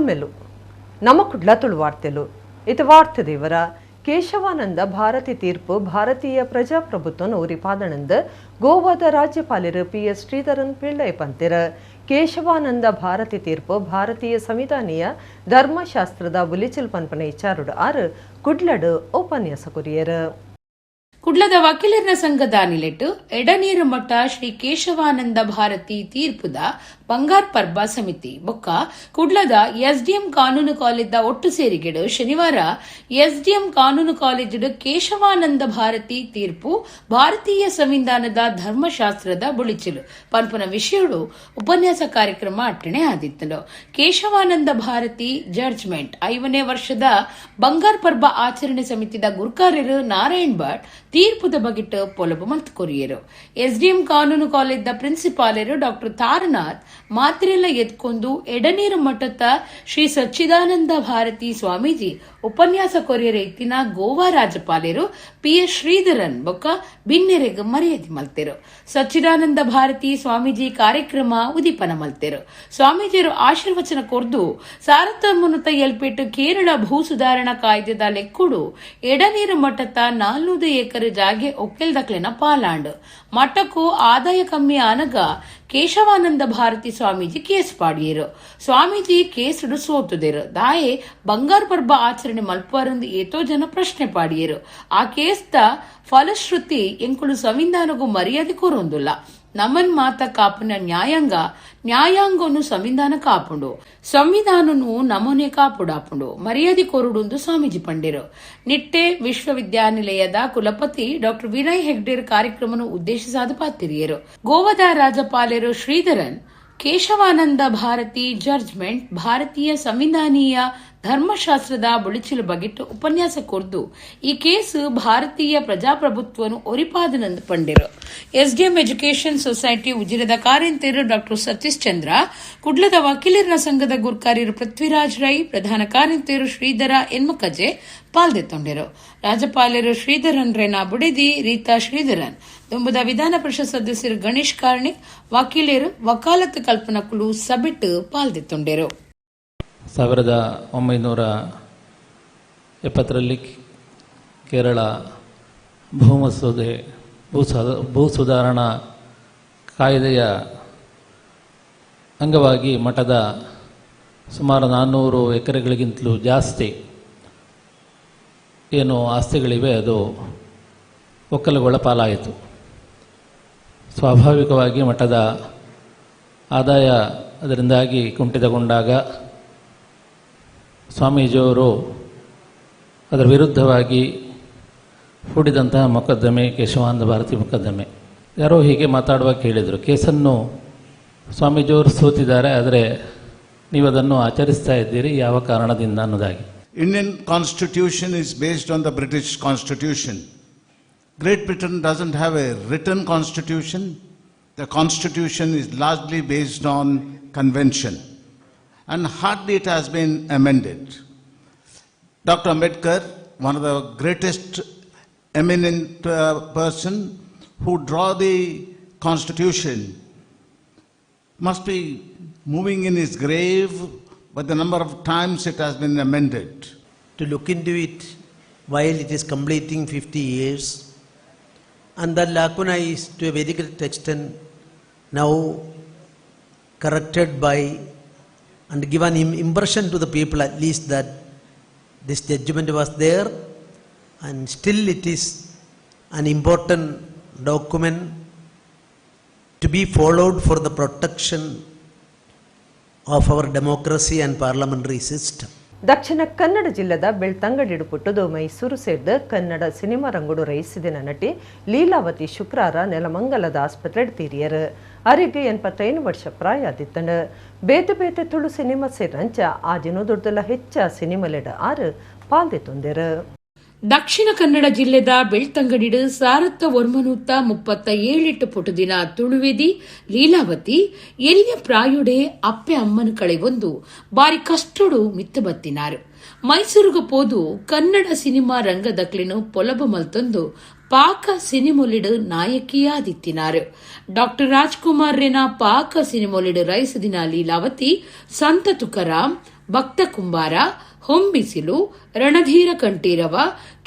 ತುಳುಮೆಲು ನಮ್ಮ ಕುಡ್ಲ ತುಳುವಾರ್ತೆಲು ಇದು ವಾರ್ತೆ ದೇವರ ಕೇಶವಾನಂದ ಭಾರತಿ ತೀರ್ಪು ಭಾರತೀಯ ಪ್ರಜಾಪ್ರಭುತ್ವ ಉರಿಪಾದನಂದ ಗೋವಾದ ರಾಜ್ಯಪಾಲರು PS ಶ್ರೀಧರನ್ ಪಿಳ್ಳೈ ಪಂತಿರ ಕೇಶವಾನಂದ ಭಾರತಿ ತೀರ್ಪು ಭಾರತೀಯ ಸಂವಿಧಾನೀಯ ಧರ್ಮಶಾಸ್ತ್ರದ ಬುಲಿಚಿಲ್ ಪನ್ಪನ ಇಚಾರುಡು ಆರು ಕುಡ್ಲಡು ಉಪನ್ಯಾಸ ಕುರಿಯರು ಕುಡ್ಲದ ವಕೀಲರ ಸಂಘದ ನಿಲೆಟ್ಟು ಎಡನೀರು ಮಠ ಶ್ರೀ ಕೇಶವಾನಂದ ಭಾರತಿ ತೀರ್ಪುದ ಬಂಗಾರ್ ಪರ್ಬ ಸಮಿತಿ ಬೊಕ್ಕ ಕುಡ್ಲದ SDM ಕಾನೂನು ಕಾಲೇಜ್ ಒಟ್ಟು ಸೇರಿಗೆಡು ಶನಿವಾರ SDM ಕಾನೂನು ಕಾಲೇಜ್ ಕೇಶವಾನಂದ ಭಾರತಿ ತೀರ್ಪು ಭಾರತೀಯ ಸಂವಿಧಾನದ ಧರ್ಮಶಾಸ್ತ್ರದ ಬುಳಿಚಿಲು ಪನ್ಪನ ವಿಷಯಡು ಉಪನ್ಯಾಸ ಕಾರ್ಯಕ್ರಮ ಅಟ್ಟಣೆ ಆದಿತ್ತಲು ಕೇಶವಾನಂದ ಭಾರತಿ ಜಡ್ಜ್ಮೆಂಟ್ 5ನೇ ವರ್ಷದ ಬಂಗಾರ್ ಪರ್ಬ ಆಚರಣೆ ಸಮಿತಿದ ಗುರುಕಾರ್ಯರು ನಾರಾಯಣ್ ಭಟ್ ತೀರ್ಪುದ ಬಗೆಟ್ ಪೊಲಬು ಮಲ್ತು ಕೊರಿಯರು SDM ಕಾನೂನು ಕಾಲೇಜ್ ಪ್ರಿನ್ಸಿಪಾಲರು ಡಾಕ್ಟರ್ ತಾರನಾಥ್ ಮಾತ್ರೆಲ್ಲ ಎತ್ಕೊಂಡು ಎಡನೀರು ಮಠದ ಶ್ರೀ ಸಚ್ಚಿದಾನಂದ ಭಾರತಿ ಸ್ವಾಮೀಜಿ ಉಪನ್ಯಾಸ ಕೊರಿಯರ ಇತ್ತಿನ ಗೋವಾ ರಾಜ್ಯಪಾಲರು PS ಶ್ರೀಧರನ್ ಬೊಕ್ಕ ಬಿನ್ನೆರೆಗ್ ಮರ್ಯಾದೆ ಮಲ್ತೆರು ಸಚ್ಚಿದಾನಂದ ಭಾರತಿ ಸ್ವಾಮೀಜಿ ಕಾರ್ಯಕ್ರಮ ಉದೀಪನ ಮಲ್ತೆರು ಸ್ವಾಮೀಜಿಯರು ಆಶೀರ್ವಚನ ಕೊರ್ದು ಸಾರಥಮ್ಮನುತ ಎಲ್ಪೆಟ್ಟು ಕೇರಳ ಭೂ ಸುಧಾರಣಾ ಕಾಯ್ದೆದ ಲೆಕ್ಕುಡು ಎಡನೀರು ಮಠದ 400 ಏಕರ್ ಜಾಗೆ ಒಕ್ಕೆಲ್ದಕ್ಲೆನ ಪಾಲಾಂಡ್ ಮಠಕ್ಕೂ ಆದಾಯ ಕಮ್ಮಿ ಆನಗ ಕೇಶವಾನಂದ ಭಾರತಿ ಸ್ವಾಮೀಜಿ ಕೇಸ್ ಪಾಡಿಯರು ಸ್ವಾಮೀಜಿ ಕೇಸುಡು ಸೋತುದೇರು ದಾಯೆ ಬಂಗಾರ್ ಪರ್ಬ ಆಚರಣೆ ಮಲ್ಪರಂದು ಏತೋ ಜನ ಪ್ರಶ್ನೆ ಪಾಡಿಯರು ಆ ಕೇಸ್ದ ಫಲಶ್ರುತಿ ಎಂಕುಳು ಸಂವಿಧಾನಗೂ ಮರ್ಯಾದೆ ಕೊರೊಂದುಲ್ಲ ನಮನ್ ಮಾತ ಕಾಪುನ ನ್ಯಾಯಾಂಗನು ಸಂವಿಧಾನ ಕಾಪುಂಡು ಸಂವಿಧಾನನು ನಮನೆ ಕಾಪುಡಾಪುಂಡು ಮರ್ಯಾದೆ ಕೊರುಡುಂದು ಸ್ವಾಮೀಜಿ ಪಂಡಿರು ನಿಟ್ಟೆ ವಿಶ್ವವಿದ್ಯಾನಿಲಯದ ಕುಲಪತಿ ಡಾಕ್ಟರ್ ವಿನಯ್ ಹೆಗ್ಡೇರ್ ಕಾರ್ಯಕ್ರಮನು ಉದ್ದೇಶಿಸಾದ ಪಾತಿರಿಯರು ಗೋವಾದ ರಾಜ್ಯಪಾಲರು ಶ್ರೀಧರನ್ ಕೇಶವಾನಂದ ಭಾರತಿ ಜಡ್ಜ್ಮೆಂಟ್ ಭಾರತೀಯ ಸಂವಿಧಾನೀಯ ಧರ್ಮಶಾಸ್ತ್ರದ ಬುಳಿಚಿಲು ಬಗೆಟ್ಟು ಉಪನ್ಯಾಸ ಕೊರ್ದು ಈ ಕೇಸು ಭಾರತೀಯ ಪ್ರಜಾಪ್ರಭುತ್ವನು ಒರಿಪಾದನಂದು ಪಂಡಿರು SDM ಎಜುಕೇಷನ್ ಸೊಸೈಟಿ ಉಜಿರದ ಕಾರ್ಯಂತರು ಡಾಕ್ಟರ್ ಸತೀಶ್ ಚಂದ್ರ ಕುಡ್ಲದ ವಕೀಲರ ಸಂಘದ ಗುರ್ಕಾರ್ಯರು ಪೃಥ್ವಿರಾಜ್ ರೈ ಪ್ರಧಾನ ಕಾರ್ಯಂತರು ಶ್ರೀಧರ ಎನ್ಮಕಜೆ ಪಾಲ್ದೆತ್ತೊಂಡಿರು ರಾಜ್ಯಪಾಲರು ಶ್ರೀಧರನ್ ರೇನಾ ಬುಡಿದಿ ರೀತಾ ಶ್ರೀಧರನ್ ದುಂಬುದ ವಿಧಾನ ಪರಿಷತ್ ಸದಸ್ಯರು ಗಣೇಶ್ ಕಾರ್ಣಿಕ್ ವಕೀಲರು ವಕಾಲತ್ ಕಲ್ಪನಕುಲು ಸಬಿಟ್ಟು ಪಾಲ್ದೆತ್ತೊಂಡಿರು 1970ರಲ್ಲಿ ಕೇರಳ ಭೂ ಸುಧಾರಣಾ ಕಾಯ್ದೆಯ ಅಂಗವಾಗಿ ಮಠದ ಸುಮಾರು 400 ಎಕರೆಗಳಿಗಿಂತಲೂ ಜಾಸ್ತಿ ಏನು ಆಸ್ತಿಗಳಿವೆ ಅದು ಒಕ್ಕಲುಗಳ ಪಾಲಾಯಿತು. ಸ್ವಾಭಾವಿಕವಾಗಿ ಮಠದ ಆದಾಯ ಅದರಿಂದಾಗಿ ಕುಂಠಿತಗೊಂಡಾಗ ಸ್ವಾಮೀಜಿಯವರು ಅದರ ವಿರುದ್ಧವಾಗಿ ಹೂಡಿದಂತಹ ಮೊಕದ್ದಮೆ ಕೇಶವಾನಂದ ಭಾರತಿ ಮೊಕದ್ದಮೆ. ಯಾರೋ ಹೀಗೆ ಮಾತಾಡುವಾಗ ಕೇಳಿದರು, ಕೇಸನ್ನು ಸ್ವಾಮೀಜಿಯವರು ಸೋತಿದ್ದಾರೆ, ಆದರೆ ನೀವು ಅದನ್ನು ಆಚರಿಸ್ತಾ ಇದ್ದೀರಿ, ಯಾವ ಕಾರಣದಿಂದ ಅನ್ನೋದಾಗಿ. Indian constitution is based on the British constitution. Great Britain doesn't have a written constitution. The constitution is largely based on convention. And hardly it has been amended. Dr. Ambedkar, one of the greatest eminent person who draw the constitution, must be moving in his grave by the number of times it has been amended. To look into it while it is completing 50 years, and that lacuna is to a very great extent now corrected by and given impression to the people at least that this judgment was there, and still it is an important document to be followed for the protection of our democracy and parliamentary system. Dakshina Kannada ಜಿಲ್ಲೆದ ಬೆಳ್ತಂಗಡಿಡು ಪುಟ್ಟದು ಮೈಸೂರು ಸೇರಿದ Kannada cinema ರಂಗುಡು ರೈಸಿದಿನ ನಟಿ ಲೀಲಾವತಿ ಶುಕ್ರವಾರ ನೆಲಮಂಗಲದ ಆಸ್ಪತ್ರೆ ತೀರಿಯರು ಅವರಿಗೆ 85 ವರ್ಷ ಪ್ರಾಯ ಆದಿತ್ತಂಡು ಬೇತೆ ಬೇತೆ ತುಳು ಸಿನಿಮಾ ಸೇರಂಚ ಆ ದಿನದೊಡ್ಡಲ ಹೆಚ್ಚ ಸಿನಿಮಾಲೆಡ ಆರು ಪಾಲ್ದೆತ್ತೊಂದಿರು. ದಕ್ಷಿಣ ಕನ್ನಡ ಜಿಲ್ಲೆದ ಬೆಳ್ತಂಗಡಿಡು 1937 ಪುಟದಿನ ತುಳುವೆದಿ ಲೀಲಾವತಿ ಎಲ್ಲಿಯ ಪ್ರಾಯುಡೆ ಅಪ್ಪೆ ಅಮ್ಮನ ಕಳೆವೊಂದು ಬಾರಿ ಕಷ್ಟಡು ಮಿತ್ತ ಬತ್ತಿನಾರು. ಮೈಸೂರುಗ ಪೋದು ಕನ್ನಡ ಸಿನಿಮಾ ರಂಗದಕ್ಲೆನು ಪೊಲಬ ಮಲ್ತೊಂದು ಪಾಕ ಸಿನಿಮೊಲಿಡು ನಾಯಕಿಯಾದಿತ್ತಿನಾರು. ಡಾಕ್ಟರ್ ರಾಜ್ಕುಮಾರ್ ರೇನ ಪಾಕ ಸಿನಿಮೊಲಿಡು ರೈಸದಿನ ಲೀಲಾವತಿ ಸಂತ ತುಕಾರಾಮ್, ಭಕ್ತ ಕುಂಬಾರ, ಹೊಂಬಿಸಿಲು, ರಣಧೀರ ಕಂಠೀರವ,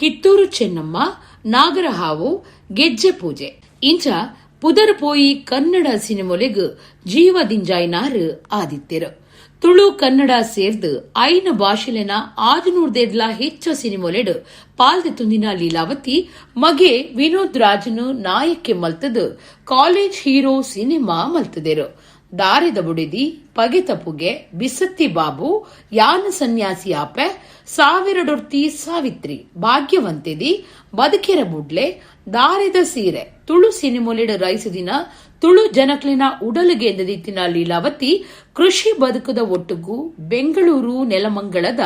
ಕಿತ್ತೂರು ಚೆನ್ನಮ್ಮ, ನಾಗರಹಾವು, ಗೆಜ್ಜೆ ಪೂಜೆ ಇಂಚ ಪುದರ್ ಪೋಯಿ ಕನ್ನಡ ಸಿನಿಮೊಲೆಗ್ ಜೀವದಿಂಜಾಯ್ನಾರು ಆದಿತ್ಯರು. ತುಳು ಕನ್ನಡ ಸೇರ್ದು ಐನ ಭಾಷೆಲೆನ 600 ಹೆಚ್ಚು ಸಿನಿಮೊಲೆಡ್ ಪಾಲ್ದೆ ತುಂದಿನ ಲೀಲಾವತಿ ಮಗೆ ವಿನೋದ್ ರಾಜನು ನಾಯಕ್ಕೆ ಮಲ್ತದು ಕಾಲೇಜ್ ಹೀರೋ ಸಿನಿಮಾ ಮಲ್ತದೆರು. ದಾರಿದ ಬುಡಿದಿ, ಪಗೆತ ಪುಗೆ, ಬಿಸತ್ತಿ ಬಾಬು, ಯಾನ ಸನ್ಯಾಸಿ ಆಪೆ, 1000 ಸಾವಿತ್ರಿ, ಭಾಗ್ಯವಂತೆದಿ, ಬದುಕೆರ ಬುಡ್ಲೆ, ದಾರಿದ ಸೀರೆ ತುಳು ಸಿನಿಮೊಲೆಡ್ ರೈಸದಿನ ತುಳು ಜನಕ್ಲಿನ ಉಡಲಿಗೆ ಎಂದಿತ್ತಿನ ಲೀಲಾವತಿ ಕೃಷಿ ಬದುಕದ ಒಟ್ಟುಗು ಬೆಂಗಳೂರು ನೆಲಮಂಗಳದ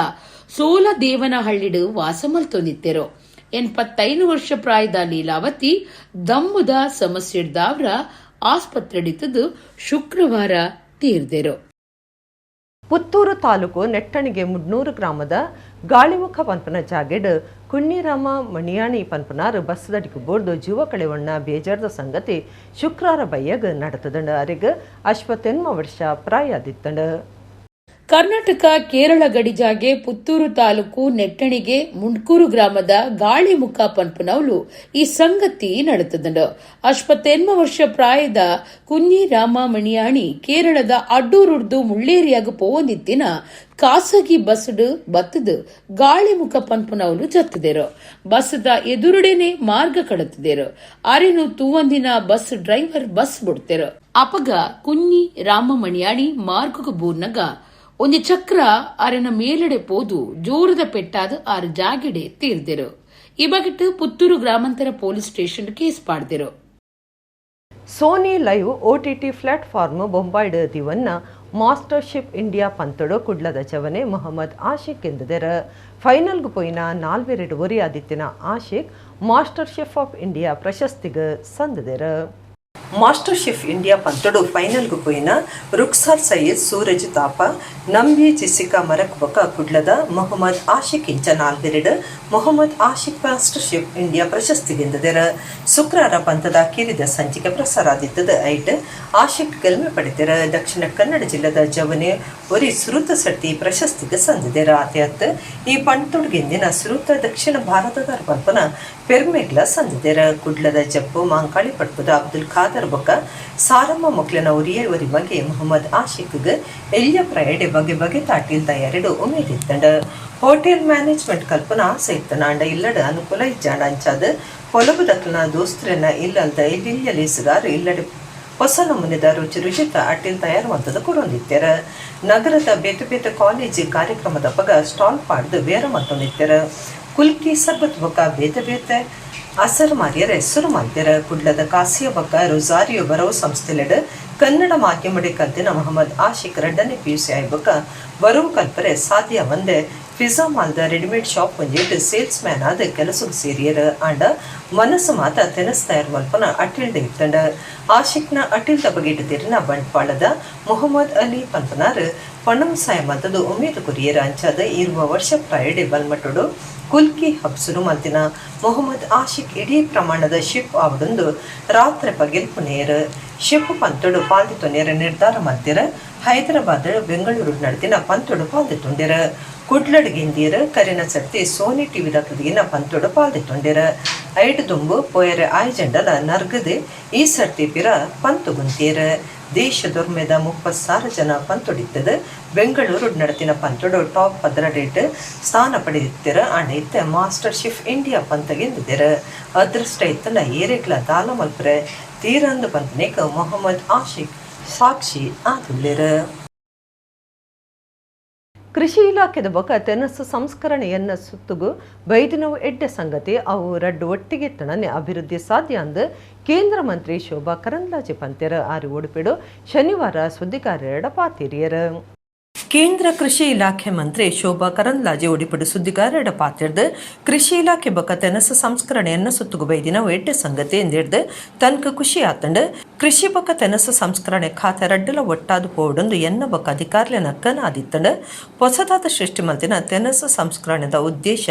ಸೋಲದೇವನಹಳ್ಳಿಡು ವಾಸ ಮಲ್ತೊಂದಿತ್ತೆರು. 85 ವರ್ಷ ಪ್ರಾಯದ ಲೀಲಾವತಿ ದಮ್ಮುದ ಸಮಸ್ಯೆಡ್ದಾವ್ರ ಆಸ್ಪತ್ರೆಡಿತದು ಶುಕ್ರವಾರ ತೀರ್ದೆರು. ಪುತ್ತೂರು ತಾಲೂಕು ನೆಟ್ಟಣಿಗೆ ಮುಡ್ನೂರು ಗ್ರಾಮದ ಗಾಳಿಮುಖ ಪಂಪನ ಜಾಗೆಡ್ ಕುಣ್ಣಿರಾಮ ಮಣಿಯಾಣಿ ಪಂಪನಾರು ಬಸ್ದಡಿಗೆ ಬೋರ್ದು ಜೀವ ಕಳೆವಣ್ಣ ಬೇಜಾರದ ಸಂಗತಿ ಶುಕ್ರವಾರ ಬಯ್ಯಗ್ ನಡೆತದಂಡ. ಅರೆಗ್ 81 ವರ್ಷ ಪ್ರಾಯ ಆದಿತ್ತಂಡ. ಕರ್ನಾಟಕ ಕೇರಳ ಗಡಿಜಾಗೆ ಪುತ್ತೂರು ತಾಲೂಕು ನೆಟ್ಟಣಿಗೆ ಮುಂಡ್ಕೂರು ಗ್ರಾಮದ ಗಾಳಿಮುಖ ಪಂಪನವಲು ಈ ಸಂಗತಿ ನಡೆತದಂಡ. 81 ವರ್ಷ ಪ್ರಾಯದ ಕುഞ്ഞി ರಾಮ ಮಣಿಯಾಣಿ ಕೇರಳದ ಅಡ್ಡೂರುಡ್ದು ಮುಳ್ಳೇರಿಯಾಗ ಪೋವಂದಿತ್ತಿನ ಖಾಸಗಿ ಬಸ್ಡ್ ಬತ್ತದು ಗಾಳಿಮುಖ ಪಂಪನವಲು ಜತ್ತದೇರು. ಬಸ್ದ ಎದುರುಡೆನೆ ಮಾರ್ಗ ಕಡತಿದೇರು. ಅರೆನು ತೂವಂದಿನ ಬಸ್ ಡ್ರೈವರ್ ಬಸ್ ಬಿಡ್ತೇರು. ಅಪಗ ಕುഞ്ഞി ರಾಮ ಮಣಿಯಾಣಿ ಮಾರ್ಗಗ ಬೂರ್ನಗ ಒಂದು ಚಕ್ರ ಅರೆನ ಮೇಲೆಡೆ ಪೋದು ಜೋರದ ಪೆಟ್ಟಾದ 6 ಜಾಗೆಡೆ ತೀರ್ದೆರು. ಈ ಬಗೆಟ್ ಪುತ್ತೂರು ಗ್ರಾಮಾಂತರ ಪೊಲೀಸ್ ಸ್ಟೇಷನ್ ಕೇಸ್ ಪಾಡ್ದೆರು. ಸೋನಿ ಲೈವ್ OTT ಪ್ಲಾಟ್ಫಾರ್ಮ್ ಬೊಂಬಾಯ್ಡ್ ದಿವನ್ನ ಮಾಸ್ಟರ್ ಶಿಪ್ ಇಂಡಿಯಾ ಪಂತಡು ಕುಡ್ಲದ ಚವನೆ ಮೊಹಮ್ಮದ್ ಆಶಿಕ್ ಎಂದದೆರ. ಫೈನಲ್ಗೂ ಪೋಯಿನ 4 ಒರಿ ಆದಿತ್ತಿನ Ashiq MasterChef of India ಪ್ರಶಸ್ತಿಗೆ ಸಂದದೆರ. ಮಾಸ್ಟರ್ ಶೆಫ್ ಇಂಡಿಯಾ ಪಂತಡು ಫೈನಲ್ಗೂ ಪೋಯಿನ ರುಕ್ಸಾರ್ ಸಯ್ಯದ್ ಸೂರಜ್ ತಾಪ ನಂಬಿ ಜಿಸಿಕಾ ಮರಕ್ ಬೊಕ ಕುಡ್ಲದ ಮೊಹಮ್ಮದ್ ಆಶಿಕ್ ಇಂಚ 4 Mohammed Ashiq MasterChef India ಪ್ರಶಸ್ತಿಗೆಂದದೆರ. ಶುಕ್ರವಾರ ಪಂತದ ಕಿರಿದ ಸಂಚಿಕೆ ಪ್ರಸಾರ ಆದಿತ್ತದ ಐಟ್ ಆಶಿಕ್ ಗೆಲ್ಮೆ ಪಡೆದೆರ. ದಕ್ಷಿಣ ಕನ್ನಡ ಜಿಲ್ಲೆದ ಜವನೆ ಒರಿ ಸುರುತ ಸಟ್ಟಿ ಪ್ರಶಸ್ತಿಗೆ ಸಂದದೆರ. ಆತ್ಯತ್ ಈ ಪಂತುಡ್ಗೆಂದಿನ ಸುರುತ ದಕ್ಷಿಣ ಭಾರತದ ಪಂಪನ ಪೆರ್ಮೆಗ್ಲ ಸಂದದೆರ. ಕುಡ್ಲದ ಜಪ್ಪು ಮಾಂಕಾಳಿ ಪಡ್ಪದ ಅಬ್ದುಲ್ ಖಾದರ್ ಬೊಕ ಸಾರಮ್ಮ ಮೊಕ್ಲನ ಒರಿ ಬಗ್ಗೆ ಮೊಹಮ್ಮದ್ ಆಶಿಕ್ಗೆ ಎಲ್ಲಿಯ ಪ್ರಯಡೆ ಬಗೆ ಬಗೆ ತಾಟಿಲ್ ತಯಾರಿಡು ಉಮೇದಿತ್ತಂಡ. ಹೋಟೆಲ್ ಮ್ಯಾನೇಜ್ಮೆಂಟ್ ಕಲ್ಪನ ಆಸೆ ಇತ್ತನಾಂಡ ಇಲ್ಲಡ ಅನುಕೂಲ ಇಜ್ಜಾಂಡ ಅಂಚಾದ ಹೊಲಬು ದಕ್ಲನ ದೋಸ್ತ್ರನ ಇಲ್ಲಲ್ದ ಇಲ್ಲಿಯ ಲೇಸುಗಾರು ಇಲ್ಲಡೆ ಹೊಸ ನಮೂನೆದ ರುಚಿತ ಅಟ್ಟಿಲ್ ತಯಾರು ಮಂತದ ಕೊಡೊಂದಿತ್ತೆರ. ನಗರದ ಬೇತೆ ಬೇತೆ ಕಾಲೇಜ್ ಕಾರ್ಯಕ್ರಮದ ಪಗ ಸ್ಟಾಲ್ ಪಾಡ್ದು ಬೇರೆ ಮತ್ತೊಂದಿತ್ತೆರ. ಕುಲ್ಕಿ ಸರ್ಬತ್ ಬೊಕ ಬೇತೆ ಬೇತೆ ಅಸರ್ ಮಾರಿಯರ ಹೆಸರು ಮಾಡ್ತಾರ. ಕುಡ್ಲದ ಕಾಸಿಯ ಬೊಕ ರೊಸಾರಿಯೋ ಬರೋ ಸಂಸ್ಥೆಲೆಡ್ ಕನ್ನಡ ಮಾಧ್ಯಮಡೆ ಕಲ್ತಿನ ಮೊಹಮ್ಮದ್ ಆಶಿಕ್ 2ನೇ PUC ಆಯ್ಬೊಕ ಬರೋ ಕಲ್ಪರೆ ಸಾಧ್ಯ ಒಂದೇ ಪಿಜ್ಜಾ ಮಾಲ್ದ ರೆಡಿಮೇಡ್ ಶಾಪ್ ಒಂಜೇಟ್ ಸೇಲ್ಸ್ ಮ್ಯಾನ್ ಆದ ಕೆಲಸಕ್ಕೆ ಸೇರಿಯರ. ಆಂಡ ಮನಸ್ಸು ಮಾತ ತೆನಸ್ ತಯಾರು ಮಲ್ಪನ ಅಟ್ಟಿಲ್ದ ಇತ್ತಂಡ. ಆಶಿಕ್ನ ಅಟ್ಟಿಲ್ದ ಬಗೆಟ್ ತೆರಿನ ಬಂಟ್ವಾಳದ ಮೊಹಮ್ಮದ್ ಅಲಿ ಪಂಪನಾರ್ ಪಣಂ ಸಾಯ ಮಲ್ತದು ಉಮೇದು ಕುರಿಯರ ಅಂಚಾದ ಇರುವ ವರ್ಷ ಪ್ರಾಯಡೆ ಬಲ್ಮಟ್ಟುಡು ಕುಲ್ಕಿ ಹಬ್ಸುರು ಮಲ್ತಿನ ಮೊಹಮ್ಮದ್ ಆಶಿಕ್ ಇಡೀ ಪ್ರಮಾಣದ ಶಿಪ್ ಆವಡೊಂದು ರಾತ್ರಿ ಪಗೆಲ್ಪುನೇರ ಶಿಪ್ ಪಂತೊಡು ಪಾಲ್ದಿತೊಂದೇರ ನಿರ್ಧಾರ ಮಲ್ತಿರ. ಹೈದರಾಬಾದ್ ಬೆಂಗಳೂರು ನಡ್ತಿನ ಪಂತೊಡು ಪಾಲ್ದಿತೊಂಡೆರ. ಕುಡ್ಲಡ್ಗೆಂದಿಯರ ಕರಿನ ಸರ್ತಿ ಸೋನಿ ಟಿವಿದ ತುದಿಗಿನ ಪಂತೊಡು ಪಾಲ್ದಿತೊಂಡೆರ. ಐಟ್ ದುಂಬು ಪೋಯರ ಆಯ್ಜೆಂಡಲ ನರ್ಗದೆ ಈ ಸರ್ತಿ ಪಿರ ಪಂತು ಗುಂತೇರ. ದೇಶದೊರ್ಮೆದ 30,000 ಜನ ಪಂತೊಡಿತ್ತದ. ಬೆಂಗಳೂರು ನಡತಿನ ಪಂತೊಡು ಟಾಪ್ 10 ಸ್ಥಾನ ಪಡೆದಿತ್ತೆರ. ಆಂಡ ಇತ್ತೆ ಮಾಸ್ಟರ್ ಶೆಫ್ ಇಂಡಿಯಾ ಪಂತಗೆಂದಿದ್ದೆರ. ಅದೃಷ್ಟ ಇತ್ತನ ಏರೆಗ್ಲ ದಾಲ ಮಲ್ಪರೆ ತೀರಂದು ಪಂತನೇಕ ಮೊಹಮ್ಮದ್ ಆಶಿಕ್ ಸಾಕ್ಷಿ ಆದುಲ್ಲೆರ. ಕೃಷಿ ಇಲಾಖೆದ ಬೊಕ ತೆನಸು ಸಂಸ್ಕರಣೆಯನ್ನ ಸುತ್ತುಗು ಬೈದಿನವು ಎಡ್ಡೆ ಸಂಗತಿ ಅವು 2 ಒಟ್ಟಿಗೆ ತಣನೆ ಅಭಿವೃದ್ಧಿ ಸಾಧ್ಯ ಅಂದು ಕೇಂದ್ರ ಮಂತ್ರಿ ಶೋಭಾ ಕರಂದ್ಲಾಜೆ ಪಂತೆರ. ಆರು ಉಡುಪಿಡು ಶನಿವಾರ ಸುದ್ದಿಗಾರರ ಪಾತಿರಿಯರ. ಕೇಂದ್ರ ಕೃಷಿ ಇಲಾಖೆ ಮಂತ್ರಿ ಶೋಭಾ ಕರಂದ್ಲಾಜೆ ಉಡಿಪಡು ಸುದ್ದಿಗಾರರ ಪಾತಿರ್ದು ಕೃಷಿ ಇಲಾಖೆ ಬೊಕ ತೆನಸು ಸಂಸ್ಕರಣೆಯನ್ನ ಸುತ್ತುಗು ಬೈದಿನ ಎಡ್ಡೆ ಸಂಗತಿ ಎಂದಿಡ್ದು ತನಕ ಖುಷಿ ಆತಂಡು. ಕೃಷಿ ಬೊಕ ತೆನಸು ಸಂಸ್ಕರಣೆ ಖಾತೆ 2 ಒಟ್ಟಾದು ಪೋಡೊಂದು ಎನ್ನ ಬೊಕ ಅಧಿಕಾರಿಯ ನಕ್ಕನ ಆದಿತ್ತಂಡು. ಹೊಸದಾದ ಸೃಷ್ಟಿ ಮಲ್ತಿನ ತೆನಸು ಸಂಸ್ಕರಣೆದ ಉದ್ದೇಶ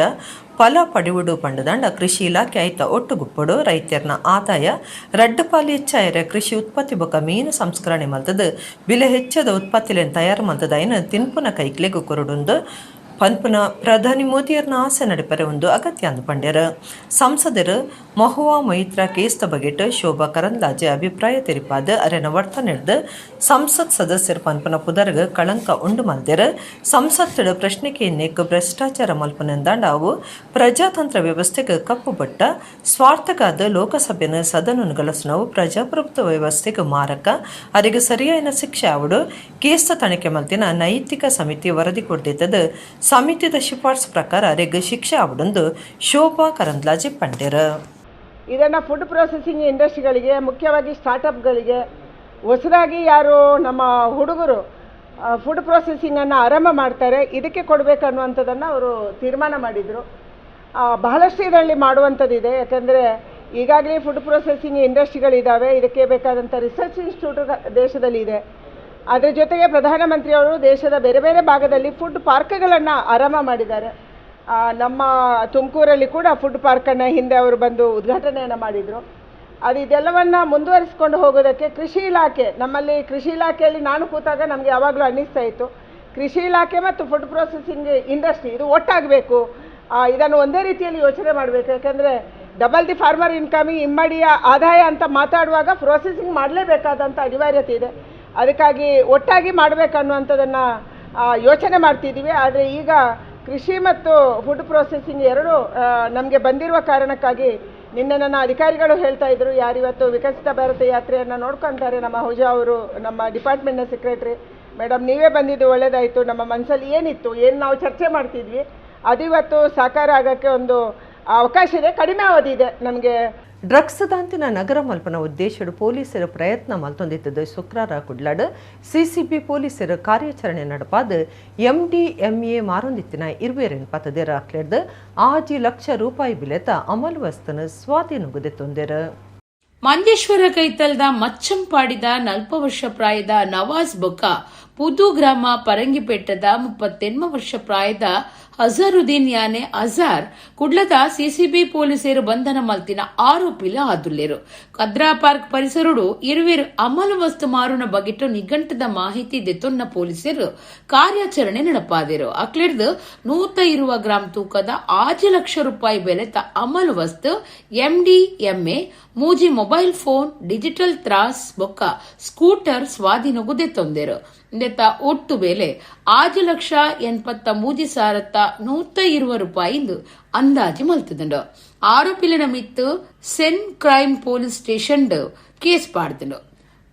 ಫಲ ಪಡಿವುಡು ಪಂಡದಂಡ ಕೃಷಿ ಇಲಾಖೆ ಐತ ಒಟ್ಟುಗುಪ್ಪಡು ರೈತರನ ಆದಾಯ ರಡ್ಡಪಾಲಿ ಹೆಚ್ಚಾಯರ ಕೃಷಿ ಉತ್ಪತ್ತಿ ಬೊಕ ಮೀನು ಸಂಸ್ಕರಣೆ ಮಲ್ತದ ಬಿಲೆ ಹೆಚ್ಚದ ಉತ್ಪತ್ತಿಲೆನ್ ತಯಾರು ಮಲ್ತದೈನ ತಿನ್ಪುನ ಕೈಕ್ಲೆಗು ಕೊರಡುಂದು ಪನ್ಪುನ ಪ್ರಧಾನಿ ಮೋದಿಯರ್ನ ಆಸೆ ನಡಿಪರೆ ಒಂದು ಅಗತ್ಯ ಅಂದು ಪಂಡ್ಯರ ಸಂಸದರು ಮಹುವಾ ಮೈತ್ರ ಕೇಸ್ತ ಬಗೆಟ್ ಶೋಭಾ ಕರಂದ್ಲಾಜೆ ಅಭಿಪ್ರಾಯ ತೆರಿಪಾದ ಅರೆನ ವರ್ತನೆಡ್ದು ಸಂಸತ್ ಸದಸ್ಯರು ಪನ್ಪುನ ಪುದರ್ಗ ಕಳಂಕ ಉಂಡು ಮಲ್ದೆರ ಸಂಸತ್ತಡ ಪ್ರಶ್ನೆಗೆ ನೆಕ್ ಭ್ರಷ್ಟಾಚಾರ ಮಲ್ಪನೆಂದಾಂಡ ಅವು ಪ್ರಜಾತಂತ್ರ ವ್ಯವಸ್ಥೆಗೆ ಕಪ್ಪು ಬಟ್ಟ ಸ್ವಾರ್ಥಗಾದ ಲೋಕಸಭೆನ ಸದನನು ಗಳಸನವು ಪ್ರಜಾಪ್ರಭುತ್ವ ವ್ಯವಸ್ಥೆಗೆ ಮಾರಕ ಅರಿಗೆ ಸರಿಯಾದ ಶಿಕ್ಷೆ ಅವಡು ಕೇಸ್ತ ತನಿಖೆ ಮಲ್ತಿನ ನೈತಿಕ ಸಮಿತಿ ವರದಿ ಕೊಡ್ದಿದ್ದದ ಸಮಿತಿದ ಶಿಫಾರಸು ಪ್ರಕಾರ ಅರೆಗೆ ಶಿಕ್ಷೆ ಅವಡೊಂದು ಶೋಭಾ ಕರಂದ್ಲಾಜೆ ಪಂಡ್ಯರ ಇದನ್ನು ಫುಡ್ ಪ್ರೊಸೆಸಿಂಗ್ ಇಂಡಸ್ಟ್ರಿಗಳಿಗೆ ಮುಖ್ಯವಾಗಿ ಸ್ಟಾರ್ಟಪ್ಗಳಿಗೆ ಹೊಸದಾಗಿ ಯಾರು ನಮ್ಮ ಹುಡುಗರು ಫುಡ್ ಪ್ರೊಸೆಸಿಂಗನ್ನು ಆರಂಭ ಮಾಡ್ತಾರೆ ಇದಕ್ಕೆ ಕೊಡಬೇಕನ್ನುವಂಥದ್ದನ್ನು ಅವರು ತೀರ್ಮಾನ ಮಾಡಿದರು. ಬಹಳಷ್ಟು ಇದರಲ್ಲಿ ಮಾಡುವಂಥದ್ದಿದೆ. ಯಾಕೆಂದರೆ ಈಗಾಗಲೇ ಫುಡ್ ಪ್ರೊಸೆಸಿಂಗ್ ಇಂಡಸ್ಟ್ರಿಗಳಿದ್ದಾವೆ. ಇದಕ್ಕೆ ಬೇಕಾದಂಥ ರಿಸರ್ಚ್ ಇನ್ಸ್ಟಿಟ್ಯೂಟ್ ದೇಶದಲ್ಲಿ ಇದೆ. ಅದರ ಜೊತೆಗೆ ಪ್ರಧಾನಮಂತ್ರಿಯವರು ದೇಶದ ಬೇರೆ ಬೇರೆ ಭಾಗದಲ್ಲಿ ಫುಡ್ ಪಾರ್ಕ್ಗಳನ್ನು ಆರಂಭ ಮಾಡಿದ್ದಾರೆ. ನಮ್ಮ ತುಮಕೂರಲ್ಲಿ ಕೂಡ ಫುಡ್ ಪಾರ್ಕನ್ನು ಹಿಂದೆ ಅವರು ಬಂದು ಉದ್ಘಾಟನೆಯನ್ನು ಮಾಡಿದರು. ಅದು ಇದೆಲ್ಲವನ್ನು ಮುಂದುವರಿಸಿಕೊಂಡು ಹೋಗೋದಕ್ಕೆ ಕೃಷಿ ಇಲಾಖೆ, ನಮ್ಮಲ್ಲಿ ಕೃಷಿ ಇಲಾಖೆಯಲ್ಲಿ ನಾನು ಕೂತಾಗ ನಮಗೆ ಯಾವಾಗಲೂ ಅನ್ನಿಸ್ತಾ ಇತ್ತು, ಕೃಷಿ ಇಲಾಖೆ ಮತ್ತು ಫುಡ್ ಪ್ರೊಸೆಸಿಂಗ್ ಇಂಡಸ್ಟ್ರಿ ಇದು ಒಟ್ಟಾಗಬೇಕು. ಇದನ್ನು ಒಂದೇ ರೀತಿಯಲ್ಲಿ ಯೋಚನೆ ಮಾಡಬೇಕು. ಯಾಕೆಂದರೆ ಡಬಲ್ ದಿ ಫಾರ್ಮರ್ ಇನ್ಕಮ್, ಇಮ್ಮಡಿಯ ಆದಾಯ ಅಂತ ಮಾತಾಡುವಾಗ ಪ್ರೊಸೆಸಿಂಗ್ ಮಾಡಲೇಬೇಕಾದಂಥ ಅನಿವಾರ್ಯತೆ ಇದೆ. ಅದಕ್ಕಾಗಿ ಒಟ್ಟಾಗಿ ಮಾಡಬೇಕನ್ನುವಂಥದ್ದನ್ನು ಯೋಚನೆ ಮಾಡ್ತಿದ್ದೀವಿ. ಆದರೆ ಈಗ ಕೃಷಿ ಮತ್ತು ಫುಡ್ ಪ್ರೊಸೆಸಿಂಗ್ ಎರಡೂ ನಮಗೆ ಬಂದಿರುವ ಕಾರಣಕ್ಕಾಗಿ ನಿನ್ನೆ ನನ್ನ ಅಧಿಕಾರಿಗಳು ಹೇಳ್ತಾ ಇದ್ರು, ಯಾರಿವತ್ತು ವಿಕಸಿತ ಭಾರತ ಯಾತ್ರೆಯನ್ನು ನೋಡ್ಕೊತಾರೆ ನಮ್ಮ ಹುಜಾ ಅವರು, ನಮ್ಮ ಡಿಪಾರ್ಟ್ಮೆಂಟ್ನ ಸೆಕ್ರೆಟರಿ ಮೇಡಮ್, ನೀವೇ ಬಂದಿದ್ದು ಒಳ್ಳೆಯದಾಯಿತು. ನಮ್ಮ ಮನಸ್ಸಲ್ಲಿ ಏನಿತ್ತು, ಏನು ನಾವು ಚರ್ಚೆ ಮಾಡ್ತಿದ್ವಿ, ಅದು ಇವತ್ತು ಸಾಕಾರ ಆಗೋಕ್ಕೆ ಒಂದು ಅವಕಾಶ ಇದೆ. ಕಡಿಮೆ ಅವಧಿ ಇದೆ ನಮಗೆ. ಡ್ರಗ್ಸ್ ದಾಂತಿನ ನಗರ ಮಲ್ಪನ ಉದ್ದೇಶಡು ಪೊಲೀಸರು ಪ್ರಯತ್ನ ಮಲ್ತೊಂದಿದ್ದದು ಶುಕ್ರವಾರ ಕುಡ್ಲಾಡು ಸಿಸಿಬಿ ಪೊಲೀಸರು ಕಾರ್ಯಾಚರಣೆ ನಡಪಾದ MDMA ಮಾರೊಂದಿತ್ತಿನ 20 ಪತ್ತದೇರ ಹಾಕ್ಲೆಡ್ದು 6 ಲಕ್ಷ ರೂಪಾಯಿ ಬಿಲೆತ ಅಮಲು ವಸ್ತುನ ಸ್ವಾಧೀನಗುದೆ ತೊಂದೆರ. ಮಂಜೇಶ್ವರ ಕೈತಲ್ದ ಮಚ್ಚಂಪಾಡಿದ 40 ವರ್ಷ ಪ್ರಾಯದ ನವಾಜ್ ಬೊಕ್ಕ ಪುದು ಗ್ರಾಮ ಪರಂಗಿಪೇಟದ 38 ವರ್ಷ ಪ್ರಾಯದ ಅಜರುದ್ದೀನ್ ಯಾನೆ ಅಜಾರ್ ಕುಡ್ಲದ ಸಿಸಿಬಿ ಪೊಲೀಸರು ಬಂಧನ ಮಲ್ತಿನ ಆರೋಪಿಲ ಆದುಲ್ಲೇರು. ಕದ್ರಾ ಪಾರ್ಕ್ ಪರಿಸರಡು 20 ಅಮಲು ವಸ್ತು ಮಾರುನ ಬಗೆಟ್ಟು ನಿಘಂಟದ ಮಾಹಿತಿ ದೆತ್ತೊನ್ನ ಪೊಲೀಸರು ಕಾರ್ಯಾಚರಣೆ ನಡಪಾದರು. ಅಕ್ಲೆಡ್ದು 120 ಗ್ರಾಂ ತೂಕದ 6 ಲಕ್ಷ ರೂಪಾಯಿ ಬೆಲೆತ ಅಮಲು ವಸ್ತು MDMA, ಮೂಜಿ ಮೊಬೈಲ್ ಫೋನ್, ಡಿಜಿಟಲ್ ತ್ರಾಸ್ ಬೊಕ್ಕ ಸ್ಕೂಟರ್ ಸ್ವಾಧೀನಗುದೆ ತೊಂದರು. ಇಂದೆತ್ತ ಒಟ್ಟು ಬೆಲೆ 6,83,120 ರೂಪಾಯಿಂದು ಅಂದಾಜು ಮಲ್ತದಂಡು. ಆರೋಪಿಲಿನ ಮಿತ್ತು ಸೆನ್ ಕ್ರೈಮ್ ಪೊಲೀಸ್ ಸ್ಟೇಷನ್ ಕೇಸ್ ಪಾಡ್ದಂಡು.